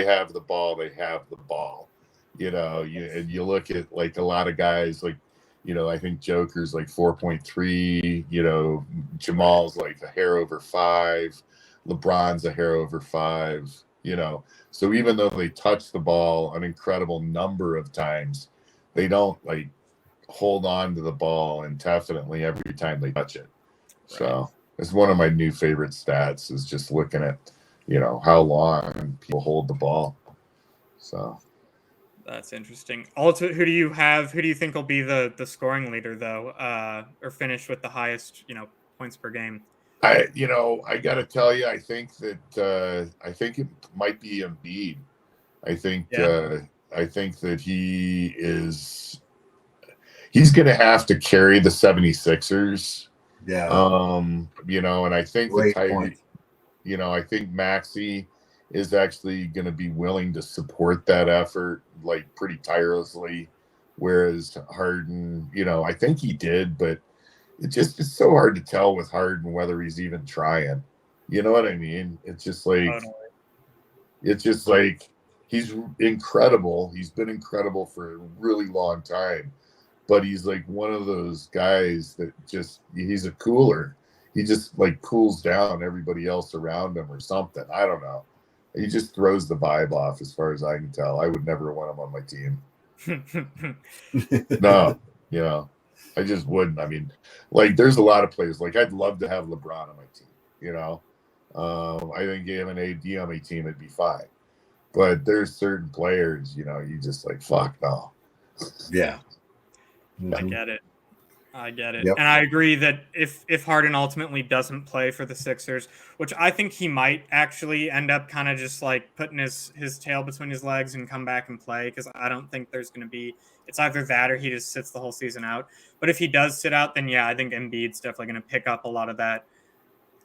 Speaker 3: have the ball, they have the ball. You know, you look at like a lot of guys like, you know, I think Joker's like 4.3, you know, Jamal's like a hair over 5, LeBron's a hair over 5, you know. So even though they touch the ball an incredible number of times, they don't like hold on to the ball indefinitely every time they touch it.
Speaker 2: Right.
Speaker 3: So it's one of my new favorite stats is just looking at, you know, how long people hold the ball. So
Speaker 2: That's interesting. Also, who do you have? Who do you think will be the scoring leader though, or finish with the highest, points per game?
Speaker 3: I got to tell you, I think it might be Embiid. I think
Speaker 2: Yeah.
Speaker 3: I think that he's going to have to carry the 76ers.
Speaker 1: Yeah,
Speaker 3: You know, and I think
Speaker 1: great point.
Speaker 3: I think Maxey is actually going to be willing to support that effort like pretty tirelessly, whereas Harden, you know, I think he did, but it's so hard to tell with Harden whether he's even trying. You know what I mean?
Speaker 2: Totally.
Speaker 3: It's just like he's incredible. He's been incredible for a really long time, but he's like one of those guys that he's a cooler. He just like cools down everybody else around him or something. I don't know. He just throws the vibe off as far as I can tell. I would never want him on my team. No, you know, I just wouldn't. I mean, like there's a lot of players. Like I'd love to have LeBron on my team, you know. I think him and AD on my team would be fine. But there's certain players, you know, you just like fuck no.
Speaker 1: Yeah.
Speaker 2: I
Speaker 1: Mhm.
Speaker 2: get it. I get it.
Speaker 1: Yep.
Speaker 2: And I agree that if Harden ultimately doesn't play for the Sixers, which I think he might actually end up kind of just like putting his tail between his legs and come back and play, because I don't think there's going to be, it's either that or he just sits the whole season out. But if he does sit out, then yeah, I think Embiid's definitely going to pick up a lot of that,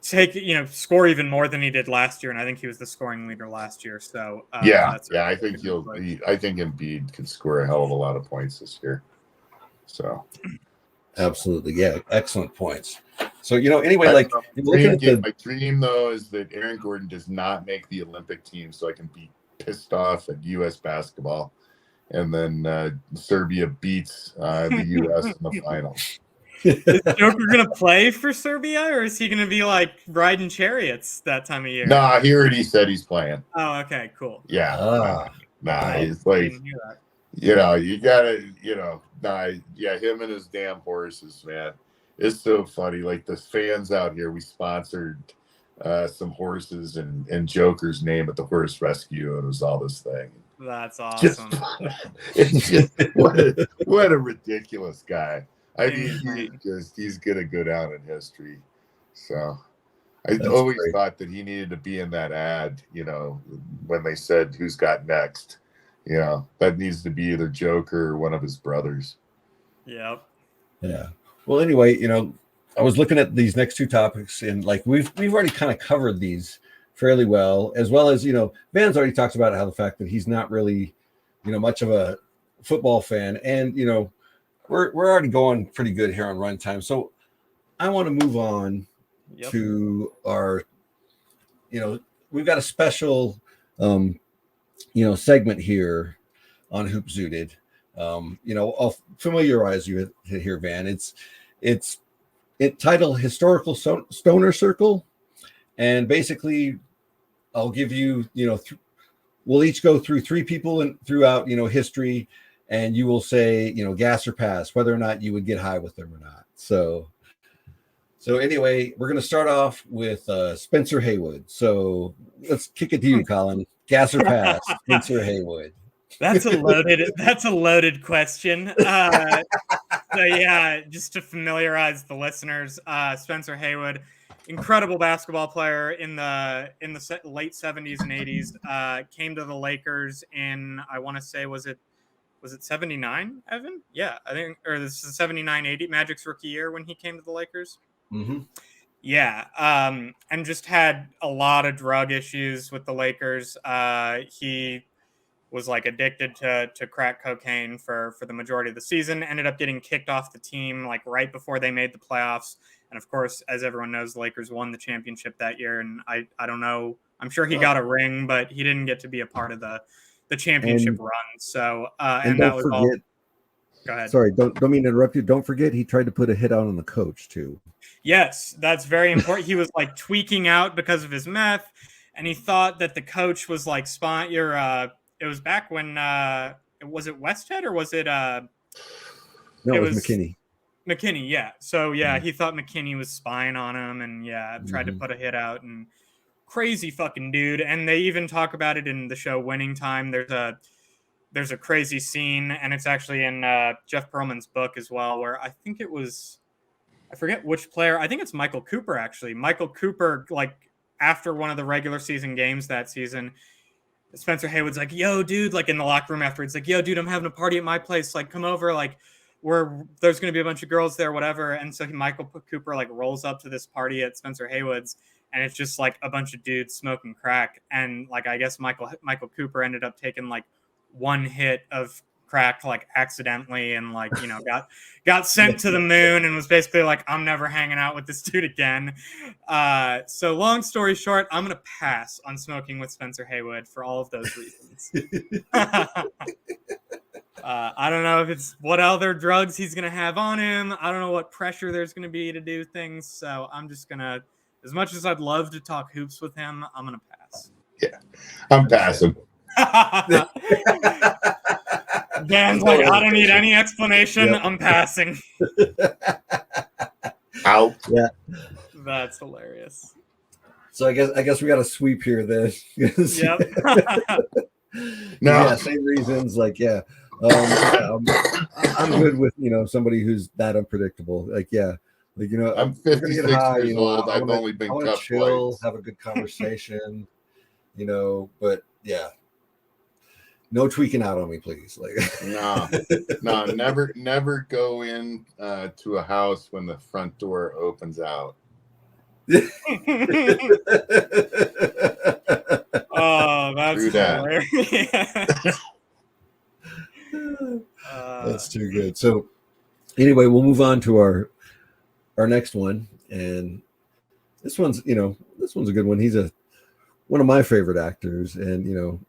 Speaker 2: score even more than he did last year. And I think he was the scoring leader last year. So
Speaker 3: Yeah,
Speaker 2: that's
Speaker 3: yeah. I think I think Embiid can score a hell of a lot of points this year. So
Speaker 1: Absolutely. Yeah. Excellent points. So, anyway,
Speaker 3: I
Speaker 1: like
Speaker 3: don't know.
Speaker 1: looking at the,
Speaker 3: My dream though is that Aaron Gordon does not make the Olympic team, so I can be pissed off at U.S. basketball, and then Serbia beats the U.S. in the finals.
Speaker 2: Is Joker gonna play for Serbia, or is he gonna be like riding chariots that time of year?
Speaker 3: Nah, he already said he's playing.
Speaker 2: Oh, okay, cool.
Speaker 3: Yeah, nah,
Speaker 2: Oh,
Speaker 3: it's like,
Speaker 2: didn't hear that.
Speaker 3: you know, you gotta, yeah, him and his damn horses, man. It's so funny. Like the fans out here, we sponsored some horses and Joker's name at the horse rescue, and it was all this thing.
Speaker 2: That's
Speaker 3: Just,
Speaker 2: awesome.
Speaker 3: it's just what a ridiculous guy. I mean,
Speaker 2: Insane.
Speaker 3: he's gonna go down in history. So I
Speaker 1: That's
Speaker 3: always
Speaker 1: great.
Speaker 3: thought that he needed to be in that ad, you know, when they said who's got next. You know, that needs to be either Joker or one of his brothers.
Speaker 2: Yep.
Speaker 1: Yeah. Well, anyway, I was looking at these next two topics, and like we've already kind of covered these fairly well, as Van's already talked about how the fact that he's not really, much of a football fan, and we're already going pretty good here on runtime. So I want to move on
Speaker 2: Yep.
Speaker 1: to our, we've got a special, segment here on Hoop Zooted. I'll familiarize you here, Van. It's titled Historical Stoner Circle, and basically, I'll give you, we'll each go through three people throughout, history, and you will say, gas or pass, whether or not you would get high with them or not. So anyway, we're going to start off with Spencer Haywood. So let's kick it to you, Colin. Gas or pass, Spencer Haywood.
Speaker 2: That's a loaded question. So yeah, just to familiarize the listeners, Spencer Haywood, incredible basketball player in the late 70s and 80s, came to the Lakers in, I want to say, was it 79, Evan? Yeah, I think, or this is 79-80, Magic's rookie year when he came to the Lakers.
Speaker 1: Mm-hmm.
Speaker 2: Yeah, and just had a lot of drug issues with the Lakers. He was like addicted to crack cocaine for the majority of the season, ended up getting kicked off the team like right before they made the playoffs. And of course, as everyone knows, the Lakers won the championship that year. And I don't know, I'm sure he got a ring, but he didn't get to be a part of the championship run. So and that was
Speaker 1: forget,
Speaker 2: all. Go ahead.
Speaker 1: Sorry, don't mean to interrupt you. Don't forget he tried to put a hit out on the coach too.
Speaker 2: Yes, that's very important. He was like tweaking out because of his meth, and he thought that the coach was like spying. It was back when was it Westhead or was it?
Speaker 1: No, it was McKinney.
Speaker 2: McKinney, yeah. So yeah, he thought McKinney was spying on him, and tried to put a hit out. And crazy fucking dude. And they even talk about it in the show Winning Time. There's a crazy scene, and it's actually in Jeff Pearlman's book as well, where I think it was, I forget which player. I think it's Michael Cooper, actually. Michael Cooper, like, after one of the regular season games that season, Spencer Haywood's like, yo, dude, like in the locker room afterwards, like, yo, dude, I'm having a party at my place. Like, come over. Like, there's going to be a bunch of girls there, whatever. And so Michael Cooper, like, rolls up to this party at Spencer Haywood's, and it's just, like, a bunch of dudes smoking crack. And, like, I guess Michael Cooper ended up taking, like, one hit of crack, like, accidentally, and, like, you know, got sent to the moon, and was basically like, I'm never hanging out with this dude again. So long story short, I'm gonna pass on smoking with Spencer Haywood for all of those reasons. I don't know if it's what other drugs he's gonna have on him. I don't know what pressure there's gonna be to do things, so I'm just gonna, as much as I'd love to talk hoops with him, I'm gonna pass.
Speaker 3: Yeah, I'm passing.
Speaker 2: Dan's like, I don't need any explanation. Yep. I'm passing.
Speaker 3: Out.
Speaker 1: Yeah,
Speaker 2: that's hilarious.
Speaker 1: So I guess we got a sweep here then.
Speaker 2: Yep.
Speaker 1: No, yeah, same reasons. Like, yeah, I'm good with, you know, somebody who's that unpredictable. Like, yeah, like, you know,
Speaker 3: I'm 56
Speaker 1: get high,
Speaker 3: years
Speaker 1: you know,
Speaker 3: old. I've only been cuffed
Speaker 1: chill,
Speaker 3: twice.
Speaker 1: Have a good conversation, you know. But yeah, no tweaking out on me, please. Like,
Speaker 3: no, never go in to a house when the front door opens out.
Speaker 2: Oh, that's hilarious.
Speaker 1: That's too good. So anyway, we'll move on to our next one, and this one's a good one. He's one of my favorite actors, and, you know,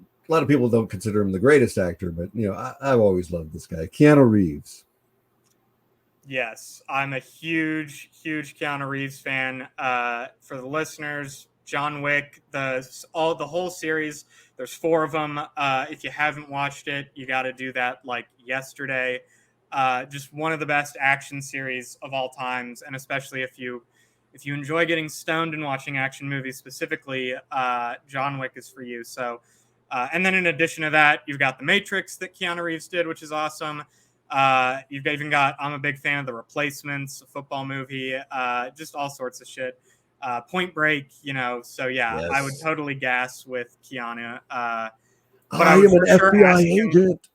Speaker 1: a lot of people don't consider him the greatest actor, but, you know, I've always loved this guy, Keanu Reeves.
Speaker 2: Yes, I'm a huge Keanu Reeves fan. For the listeners, John Wick, the whole series, there's 4 of them. If you haven't watched it, you got to do that like yesterday. Just one of the best action series of all times, and especially if you enjoy getting stoned and watching action movies specifically, John Wick is for you. So, and then in addition to that, you've got The Matrix that Keanu Reeves did, which is awesome. You've even got, I'm a big fan of The Replacements, a football movie, just all sorts of shit. Point Break, you know, so yeah, yes. I would totally gas with Keanu. But I am an FBI agent.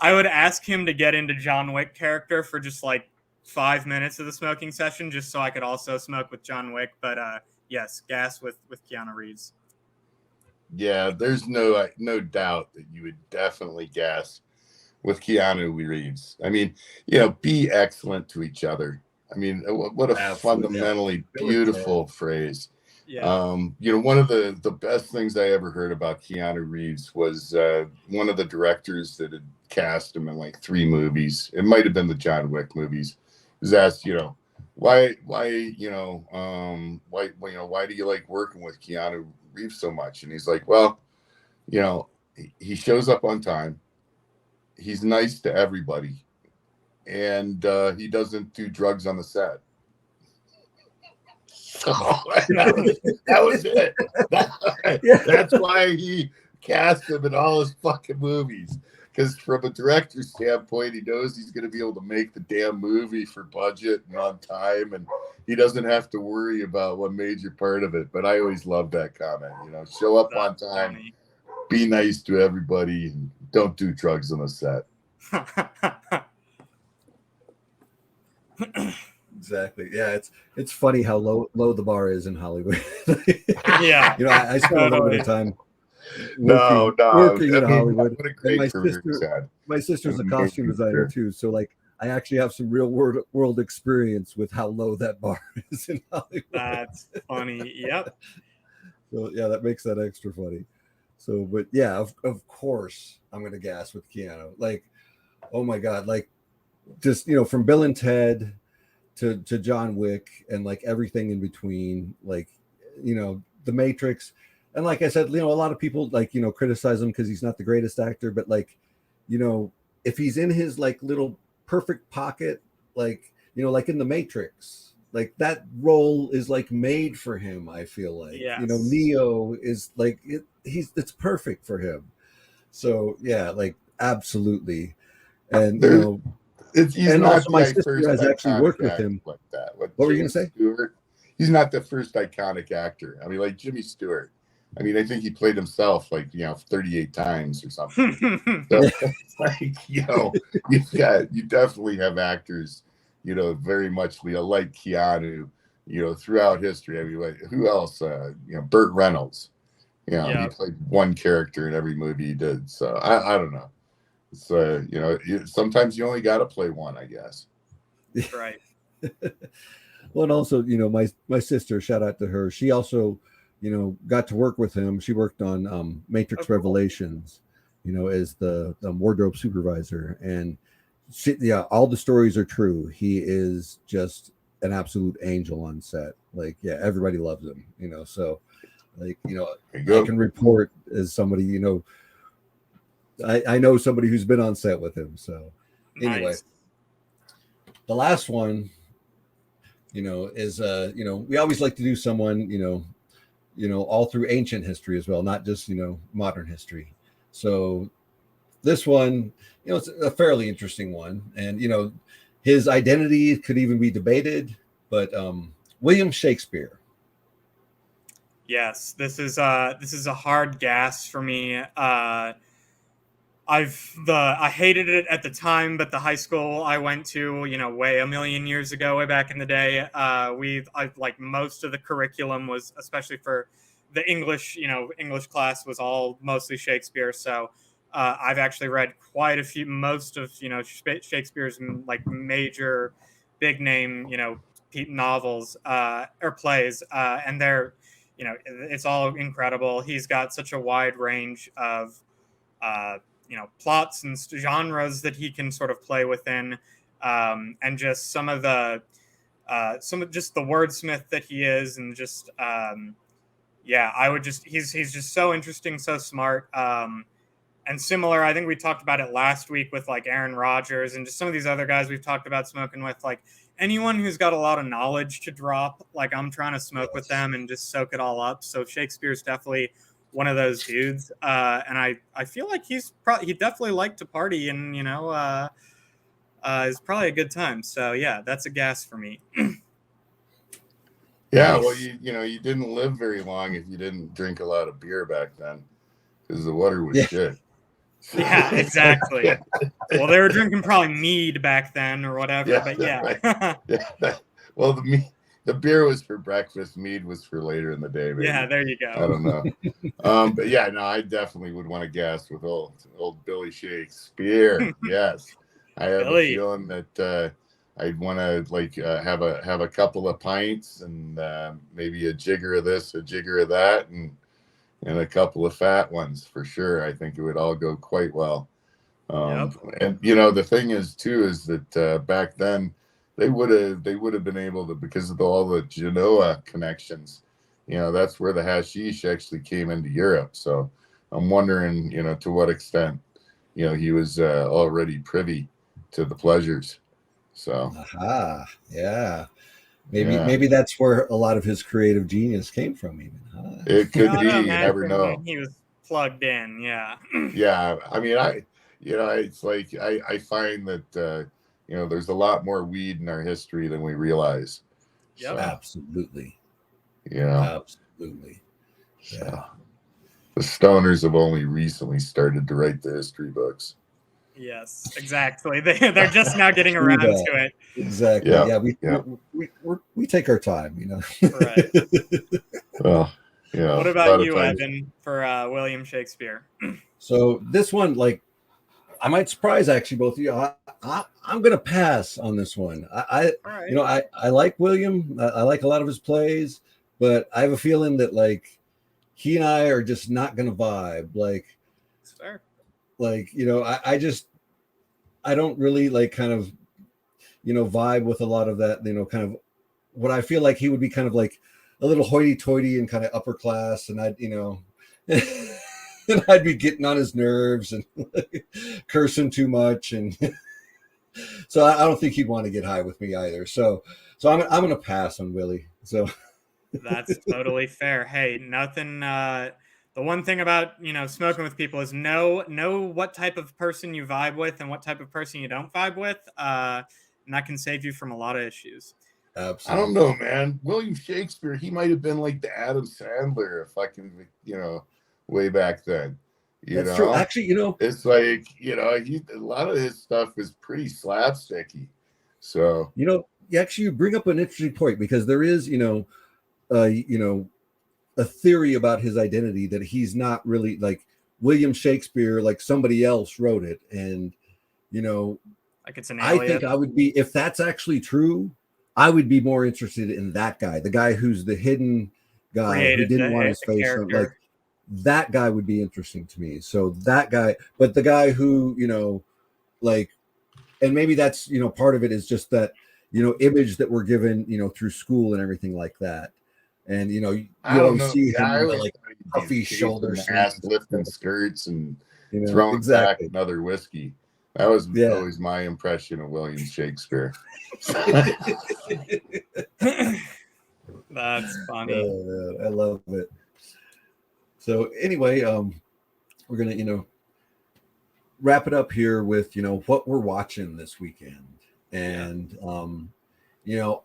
Speaker 2: I would ask him to get into John Wick character for just like 5 minutes of the smoking session, just so I could also smoke with John Wick. But yes, gas with Keanu Reeves.
Speaker 3: Yeah, there's no doubt that you would definitely gas with Keanu Reeves. I mean, you know, be excellent to each other. I mean, what a fundamentally beautiful phrase. Yeah. You know, one of the best things I ever heard about Keanu Reeves was one of the directors that had cast him in like 3 movies. It might have been the John Wick movies. Was asked, you know, why do you like working with Keanu Reeves so much? And he's like, well, you know, he shows up on time. He's nice to everybody, and he doesn't do drugs on the set. That was it. That's why he cast him in all his fucking movies. Because from a director's standpoint, he knows he's going to be able to make the damn movie for budget and on time, and he doesn't have to worry about one major part of it. But I always love that comment. You know, show up on time, be nice to everybody, and don't do drugs on the set.
Speaker 1: Exactly. Yeah, it's funny how low the bar is in Hollywood.
Speaker 2: Yeah.
Speaker 1: You know, I spent a little bit of time working in
Speaker 3: I mean,
Speaker 1: Hollywood.
Speaker 3: what a
Speaker 1: And
Speaker 3: my career he's had.
Speaker 1: my sister's a
Speaker 3: Amazing
Speaker 1: costume designer
Speaker 3: career.
Speaker 1: too. So like I actually have some real world experience with how low that bar is in Hollywood.
Speaker 2: That's funny. Yep.
Speaker 1: So yeah, that makes that extra funny. So, but yeah, of course I'm gonna gas with Keanu. Like, oh my god, like just from Bill and Ted to John Wick and like everything in between, like The Matrix. And like I said, a lot of people like criticize him because he's not the greatest actor, but like if he's in his like little perfect pocket, like like in The Matrix, like that role is like made for him. I feel like
Speaker 2: Yes.
Speaker 1: Neo is like it's perfect for him. So yeah, like absolutely. And
Speaker 3: he's
Speaker 1: and
Speaker 3: not
Speaker 1: also my
Speaker 3: the
Speaker 1: sister has actually worked with him.
Speaker 3: like that. What
Speaker 1: were you gonna say?
Speaker 3: Stewart, he's not the first iconic actor. I mean, like Jimmy Stewart. I mean, I think he played himself like 38 times or something. So it's like you definitely have actors, very much like Keanu, throughout history. I mean, like who else? Burt Reynolds. He played one character in every movie he did. So I don't know. So sometimes you only got to play one, I guess.
Speaker 2: Right.
Speaker 1: Well, and also my sister, shout out to her. She also got to work with him. She worked on Matrix Revelations, as the wardrobe supervisor, and all the stories are true. He is just an absolute angel on set. Like everybody loves him. So like I can report as somebody I know somebody who's been on set with him. So anyway,
Speaker 2: Nice.
Speaker 1: The last one, is we always like to do someone, all through ancient history as well, not just modern history. So this one, it's a fairly interesting one, and his identity could even be debated, but William Shakespeare.
Speaker 2: Yes, this is a hard gas for me. I hated it at the time, but the high school I went to, way a million years ago, way back in the day, I like most of the curriculum was, especially for the English, English class was all mostly Shakespeare. So I've actually read quite a few, most of Shakespeare's like major, big name, novels or plays, and they're, it's all incredible. He's got such a wide range of plots and genres that he can sort of play within, and just some of just the wordsmith that he is, and just I would just he's just so interesting, so smart, and similar. I think we talked about it last week with like Aaron Rodgers and just some of these other guys we've talked about smoking with. Like anyone who's got a lot of knowledge to drop, like I'm trying to smoke with them and just soak it all up. So Shakespeare's definitely one of those dudes, and I feel like he definitely liked to party, and is probably a good time. So yeah, that's a gas for me.
Speaker 3: Yeah, well, you didn't live very long if you didn't drink a lot of beer back then, because the water was shit.
Speaker 2: Yeah, exactly. Well, they were drinking probably mead back then or whatever, but yeah.
Speaker 3: Right. Well, the beer was for breakfast, mead was for later in the day. Maybe.
Speaker 2: Yeah, there you go.
Speaker 3: I don't know. But yeah, no, I definitely would want to gas with old Billy Shakespeare. Yes, I have a feeling that I'd want to have a couple of pints and maybe a jigger of this, a jigger of that, and a couple of fat ones for sure. I think it would all go quite well. And the thing is too is that back then they would have been able to, because of all the Genoa connections, that's where the hashish actually came into Europe. So I'm wondering, to what extent, he was already privy to the pleasures. So
Speaker 1: yeah. Maybe that's where a lot of his creative genius came from, even. Huh?
Speaker 3: It could be. You never know.
Speaker 2: He was plugged in. Yeah.
Speaker 3: Yeah. I mean, it's like I find that there's a lot more weed in our history than we realize.
Speaker 2: Yep.
Speaker 3: So,
Speaker 1: absolutely.
Speaker 3: Yeah.
Speaker 1: Absolutely. Yeah.
Speaker 3: So, the stoners have only recently started to write the history books.
Speaker 2: Yes, exactly. They're just now getting around to it.
Speaker 1: Exactly. Yeah, we take our time,
Speaker 2: Right.
Speaker 3: Well, Yeah,
Speaker 2: What
Speaker 3: a
Speaker 2: about
Speaker 3: lot of
Speaker 2: you,
Speaker 3: times.
Speaker 2: Evan, for William Shakespeare?
Speaker 1: So this one, like, I might surprise actually both of you. I'm gonna pass on this one.
Speaker 2: All
Speaker 1: You
Speaker 2: right.
Speaker 1: know, I like William. I like a lot of his plays, but I have a feeling that like he and I are just not gonna vibe.
Speaker 2: It's fair.
Speaker 1: You know, I don't really like kind of, you know, vibe with a lot of that. You know, kind of what I feel like he would be kind of like a little hoity-toity and kind of upper class, and I'd, you know. And I'd be getting on his nerves and cursing too much, and so I don't think he'd want to get high with me either. So I'm gonna pass on Willie. So
Speaker 2: That's totally fair. Hey, nothing. The one thing about smoking with people is know what type of person you vibe with and what type of person you don't vibe with, and that can save you from a lot of issues.
Speaker 3: I don't
Speaker 1: absolutely,
Speaker 3: know, man. William Shakespeare, he might have been like the Adam Sandler, if I can, way back then. You
Speaker 1: that's true.
Speaker 3: know,
Speaker 1: Actually, you know,
Speaker 3: it's like, a lot of his stuff is pretty slapsticky. So,
Speaker 1: actually, you bring up an interesting point because there is, a theory about his identity that he's not really like William Shakespeare, like somebody else wrote it, and you know,
Speaker 2: Like it's an
Speaker 1: I
Speaker 2: alias.
Speaker 1: think I would be, if that's actually true, I would be more interested in that guy, the guy who's the hidden guy who
Speaker 2: Created
Speaker 1: didn't want his
Speaker 2: a
Speaker 1: face on, like
Speaker 2: character.
Speaker 1: that guy would be interesting to me. So that guy, but the guy who, like, and maybe that's, part of it is just that, image that we're given, through school and everything like that. And,
Speaker 3: I
Speaker 1: you
Speaker 3: don't
Speaker 1: always
Speaker 3: know.
Speaker 1: see
Speaker 3: Yeah,
Speaker 1: him
Speaker 3: I
Speaker 1: in the
Speaker 3: always
Speaker 1: like
Speaker 3: thought he'd be
Speaker 1: puffy shoulder
Speaker 3: chasing ass,
Speaker 1: sleeves,
Speaker 3: lifting skirts, and
Speaker 1: you know,
Speaker 3: throwing back
Speaker 1: exactly.
Speaker 3: another whiskey. That was
Speaker 1: Yeah.
Speaker 3: always my impression of William Shakespeare.
Speaker 2: That's funny.
Speaker 1: Oh, man, I love it. So anyway, we're gonna, wrap it up here with, what we're watching this weekend. And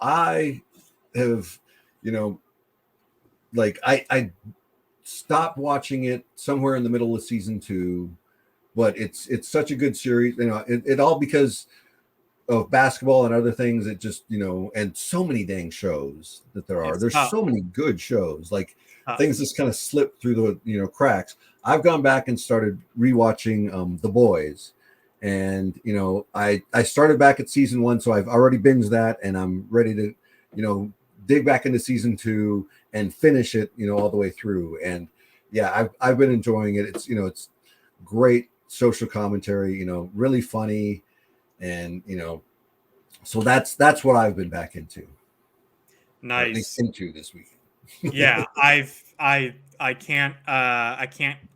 Speaker 1: I have, you know, like I stopped watching it somewhere in the middle of season 2, but it's such a good series, it all because of basketball and other things. It just, and so many dang shows that there are.
Speaker 2: It's
Speaker 1: There's
Speaker 2: tough.
Speaker 1: so many good shows, like
Speaker 2: Tough.
Speaker 1: things just kind of slip through the, cracks. I've gone back and started rewatching The Boys, and I started back at season 1, so I've already binged that, and I'm ready to, dig back into season 2 and finish it, all the way through. And yeah, I've been enjoying it. It's it's great social commentary, really funny, and so that's what I've been back into, or at least
Speaker 2: Nice.
Speaker 1: into this weekend.
Speaker 2: Yeah, I can't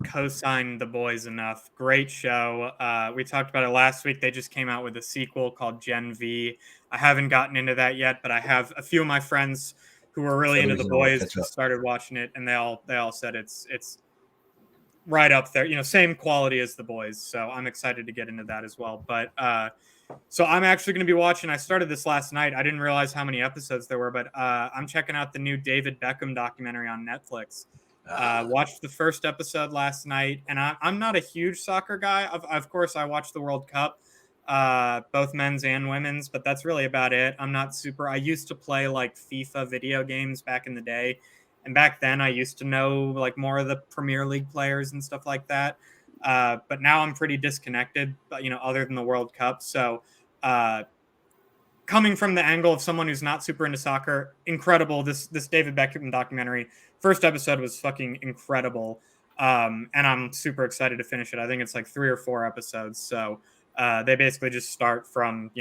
Speaker 2: co-sign The Boys enough. Great show. We talked about it last week. They just came out with a sequel called Gen V. I haven't gotten into that yet, but I have a few of my friends who are really
Speaker 1: Another
Speaker 2: into The
Speaker 1: reason I want to
Speaker 2: Boys
Speaker 1: catch
Speaker 2: who
Speaker 1: up.
Speaker 2: started watching it, and they all said it's right up there. Same quality as The Boys. So I'm excited to get into that as well. But so I'm actually going to be watching. I started this last night. I didn't realize how many episodes there were, but I'm checking out the new David Beckham documentary on Netflix. Watched the first episode last night, and I'm not a huge soccer guy. Of course, I watch the World Cup, both men's and women's, but that's really about it. I'm not super. I used to play like FIFA video games back in the day, and back then I used to know like more of the Premier League players and stuff like that. But now I'm pretty disconnected, other than the World Cup. So, coming from the angle of someone who's not super into soccer, incredible. This David Beckham documentary, first episode was fucking incredible, and I'm super excited to finish it. I think it's like 3 or 4 episodes. So they basically just start from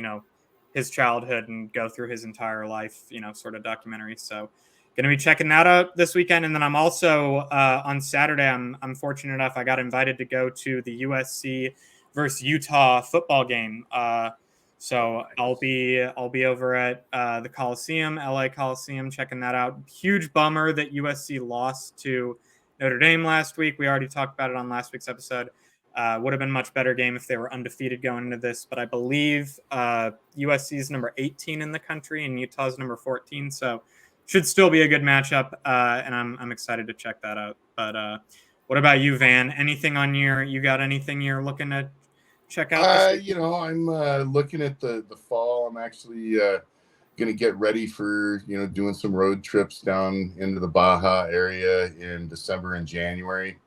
Speaker 2: his childhood and go through his entire life, sort of documentary. So going to be checking that out this weekend, and then I'm also on Saturday. I'm fortunate enough I got invited to go to the USC versus Utah football game. So I'll be over at the Coliseum, LA Coliseum, checking that out. Huge bummer that USC lost to Notre Dame last week. We already talked about it on last week's episode. Would have been a much better game if they were undefeated going into this, but I believe USC is number 18 in the country and Utah's number 14. So should still be a good matchup, and I'm excited to check that out. But what about you, Van? Anything on you got anything you're looking to check out this week?
Speaker 3: I'm looking at the fall. I'm actually going gonna get ready for, you know, doing some road trips down into the Baja area in December and January.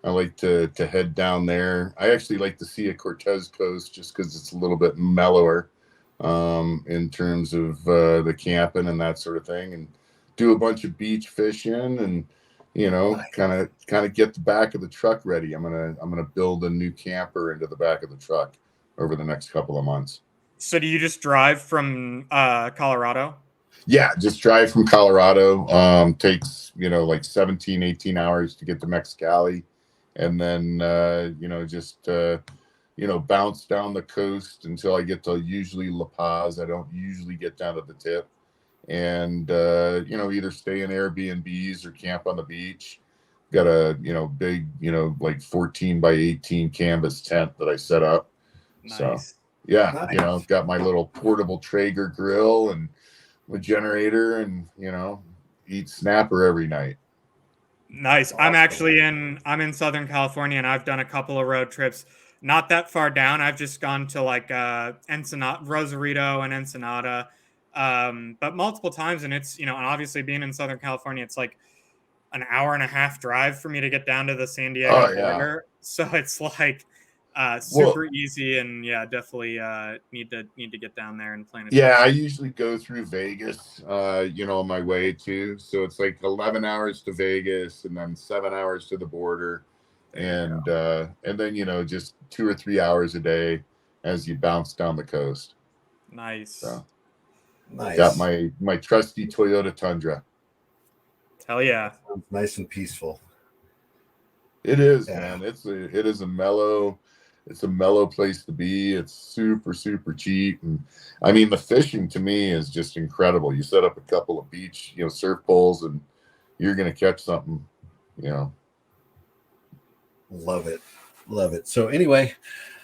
Speaker 3: I like to head down there. I actually like to see a Cortez Coast just because it's a little bit mellower in terms of the camping and that sort of thing, and do a bunch of beach fishing, and you know, kind of get the back of the truck ready. I'm gonna build a new camper into the back of the truck over the next couple of months.
Speaker 2: So do you just drive from Colorado?
Speaker 3: Yeah, just drive from Colorado. Takes, you know, like 17, 18 hours to get to Mexicali, and then you know, just you know, bounce down the coast until I get to usually La Paz. I don't usually get down to the tip, and you know, either stay in Airbnbs or camp on the beach. Got a, you know, big, you know, like 14 by 18 canvas tent that I set up.
Speaker 2: Nice.
Speaker 3: So yeah, you know, got my little portable Traeger grill and my generator, and you know, eat snapper every night.
Speaker 2: Nice.
Speaker 3: Awesome.
Speaker 2: I'm in Southern California, and I've done a couple of road trips. Not that far down. I've just gone to like Ensenada, Rosarito, and Ensenada, but multiple times. And it's, you know, and obviously being in Southern California, it's like an hour and a half drive for me to get down to the San Diego
Speaker 3: Oh yeah.
Speaker 2: border. So it's like
Speaker 3: Well,
Speaker 2: super easy, and yeah, definitely need to get down there and plan a
Speaker 3: yeah,
Speaker 2: trip.
Speaker 3: I usually go through Vegas, you know, on my way too. So it's like 11 hours to Vegas and then 7 hours to the border. And then, you know, just 2 or 3 hours a day as you bounce down the coast.
Speaker 2: Nice.
Speaker 3: So
Speaker 1: Nice.
Speaker 3: got my trusty Toyota Tundra.
Speaker 2: Hell yeah.
Speaker 1: Sounds nice and peaceful.
Speaker 3: It is,
Speaker 1: Yeah.
Speaker 3: man. It's a mellow place to be. It's super, super cheap. And I mean, the fishing to me is just incredible. You set up a couple of beach, you know, surf poles, and you're going to catch something, you know.
Speaker 1: Love it. Love it. So anyway,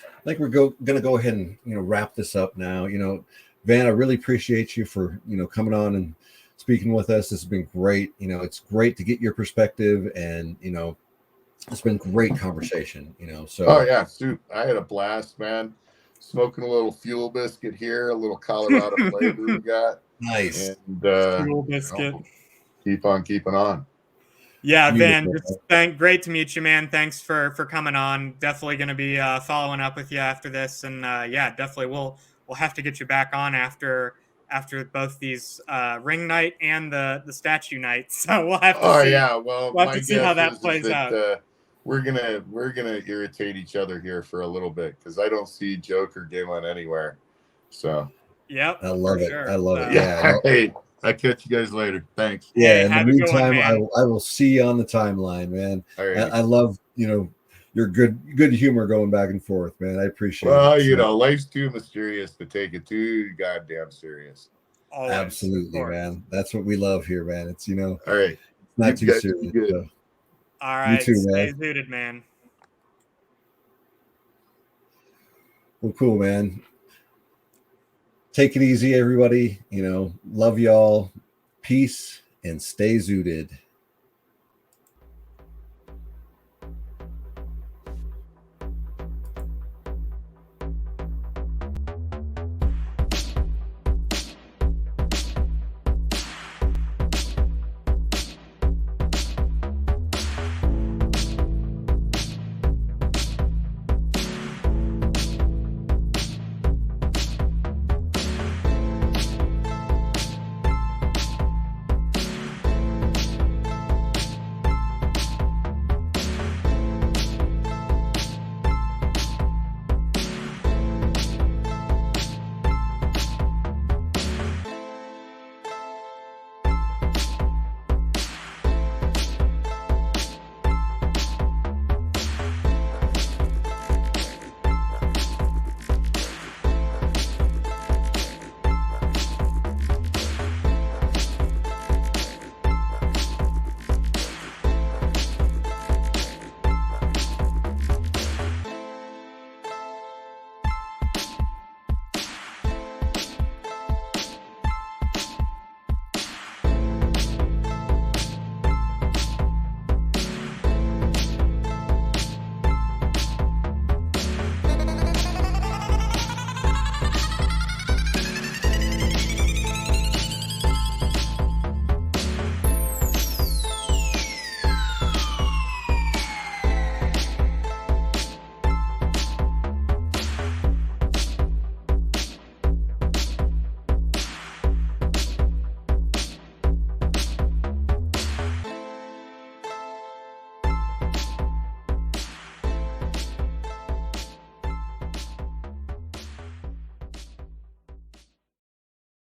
Speaker 1: I think we're going to go ahead and, you know, wrap this up now. You know, Van, I really appreciate you for, you know, coming on and speaking with us. This has been great. You know, it's great to get your perspective, and, you know, it's been great conversation, you know. So
Speaker 3: Oh yeah, shoot. I had a blast, man. Smoking a little fuel biscuit here, a little Colorado flavor we got.
Speaker 1: nice.
Speaker 3: And
Speaker 2: Fuel
Speaker 3: you
Speaker 2: biscuit.
Speaker 3: know, keep on keeping on.
Speaker 2: Yeah, Van,
Speaker 1: Beautiful.
Speaker 2: great to meet you, man. Thanks for coming on. Definitely going to be following up with you after this, and yeah, definitely we'll have to get you back on after both these ring night and the statue night. So we'll have to
Speaker 3: Oh
Speaker 2: see.
Speaker 3: yeah, well,
Speaker 2: We'll have
Speaker 3: my
Speaker 2: to see how
Speaker 3: guess
Speaker 2: that
Speaker 3: is
Speaker 2: plays out.
Speaker 3: that we're gonna irritate each other here for a little bit because I don't see Joker Galen anywhere. So
Speaker 2: Yep,
Speaker 1: I love it.
Speaker 2: sure.
Speaker 1: I love it.
Speaker 3: yeah,
Speaker 1: Yeah.
Speaker 3: hey, I'll catch you guys later. Thanks.
Speaker 1: Yeah.
Speaker 2: Hey,
Speaker 1: In the
Speaker 2: have a good one,
Speaker 1: meantime,
Speaker 2: man.
Speaker 1: I will see you on the timeline, man.
Speaker 3: All right.
Speaker 1: I love, you know, your good humor going back and forth, man. I appreciate
Speaker 3: Well,
Speaker 1: it.
Speaker 3: you
Speaker 1: So,
Speaker 3: know, life's too mysterious to take it too goddamn serious.
Speaker 2: Always,
Speaker 1: absolutely, man. That's what we love here, man. It's, you know,
Speaker 3: All right.
Speaker 1: not
Speaker 3: You
Speaker 1: too
Speaker 3: guys
Speaker 1: serious.
Speaker 3: be good.
Speaker 1: So,
Speaker 2: All
Speaker 1: you
Speaker 2: right,
Speaker 1: too,
Speaker 2: stay
Speaker 1: man.
Speaker 2: zooted, man.
Speaker 1: Well, cool, man. Take it easy, everybody. You know, love y'all. Peace and stay zooted.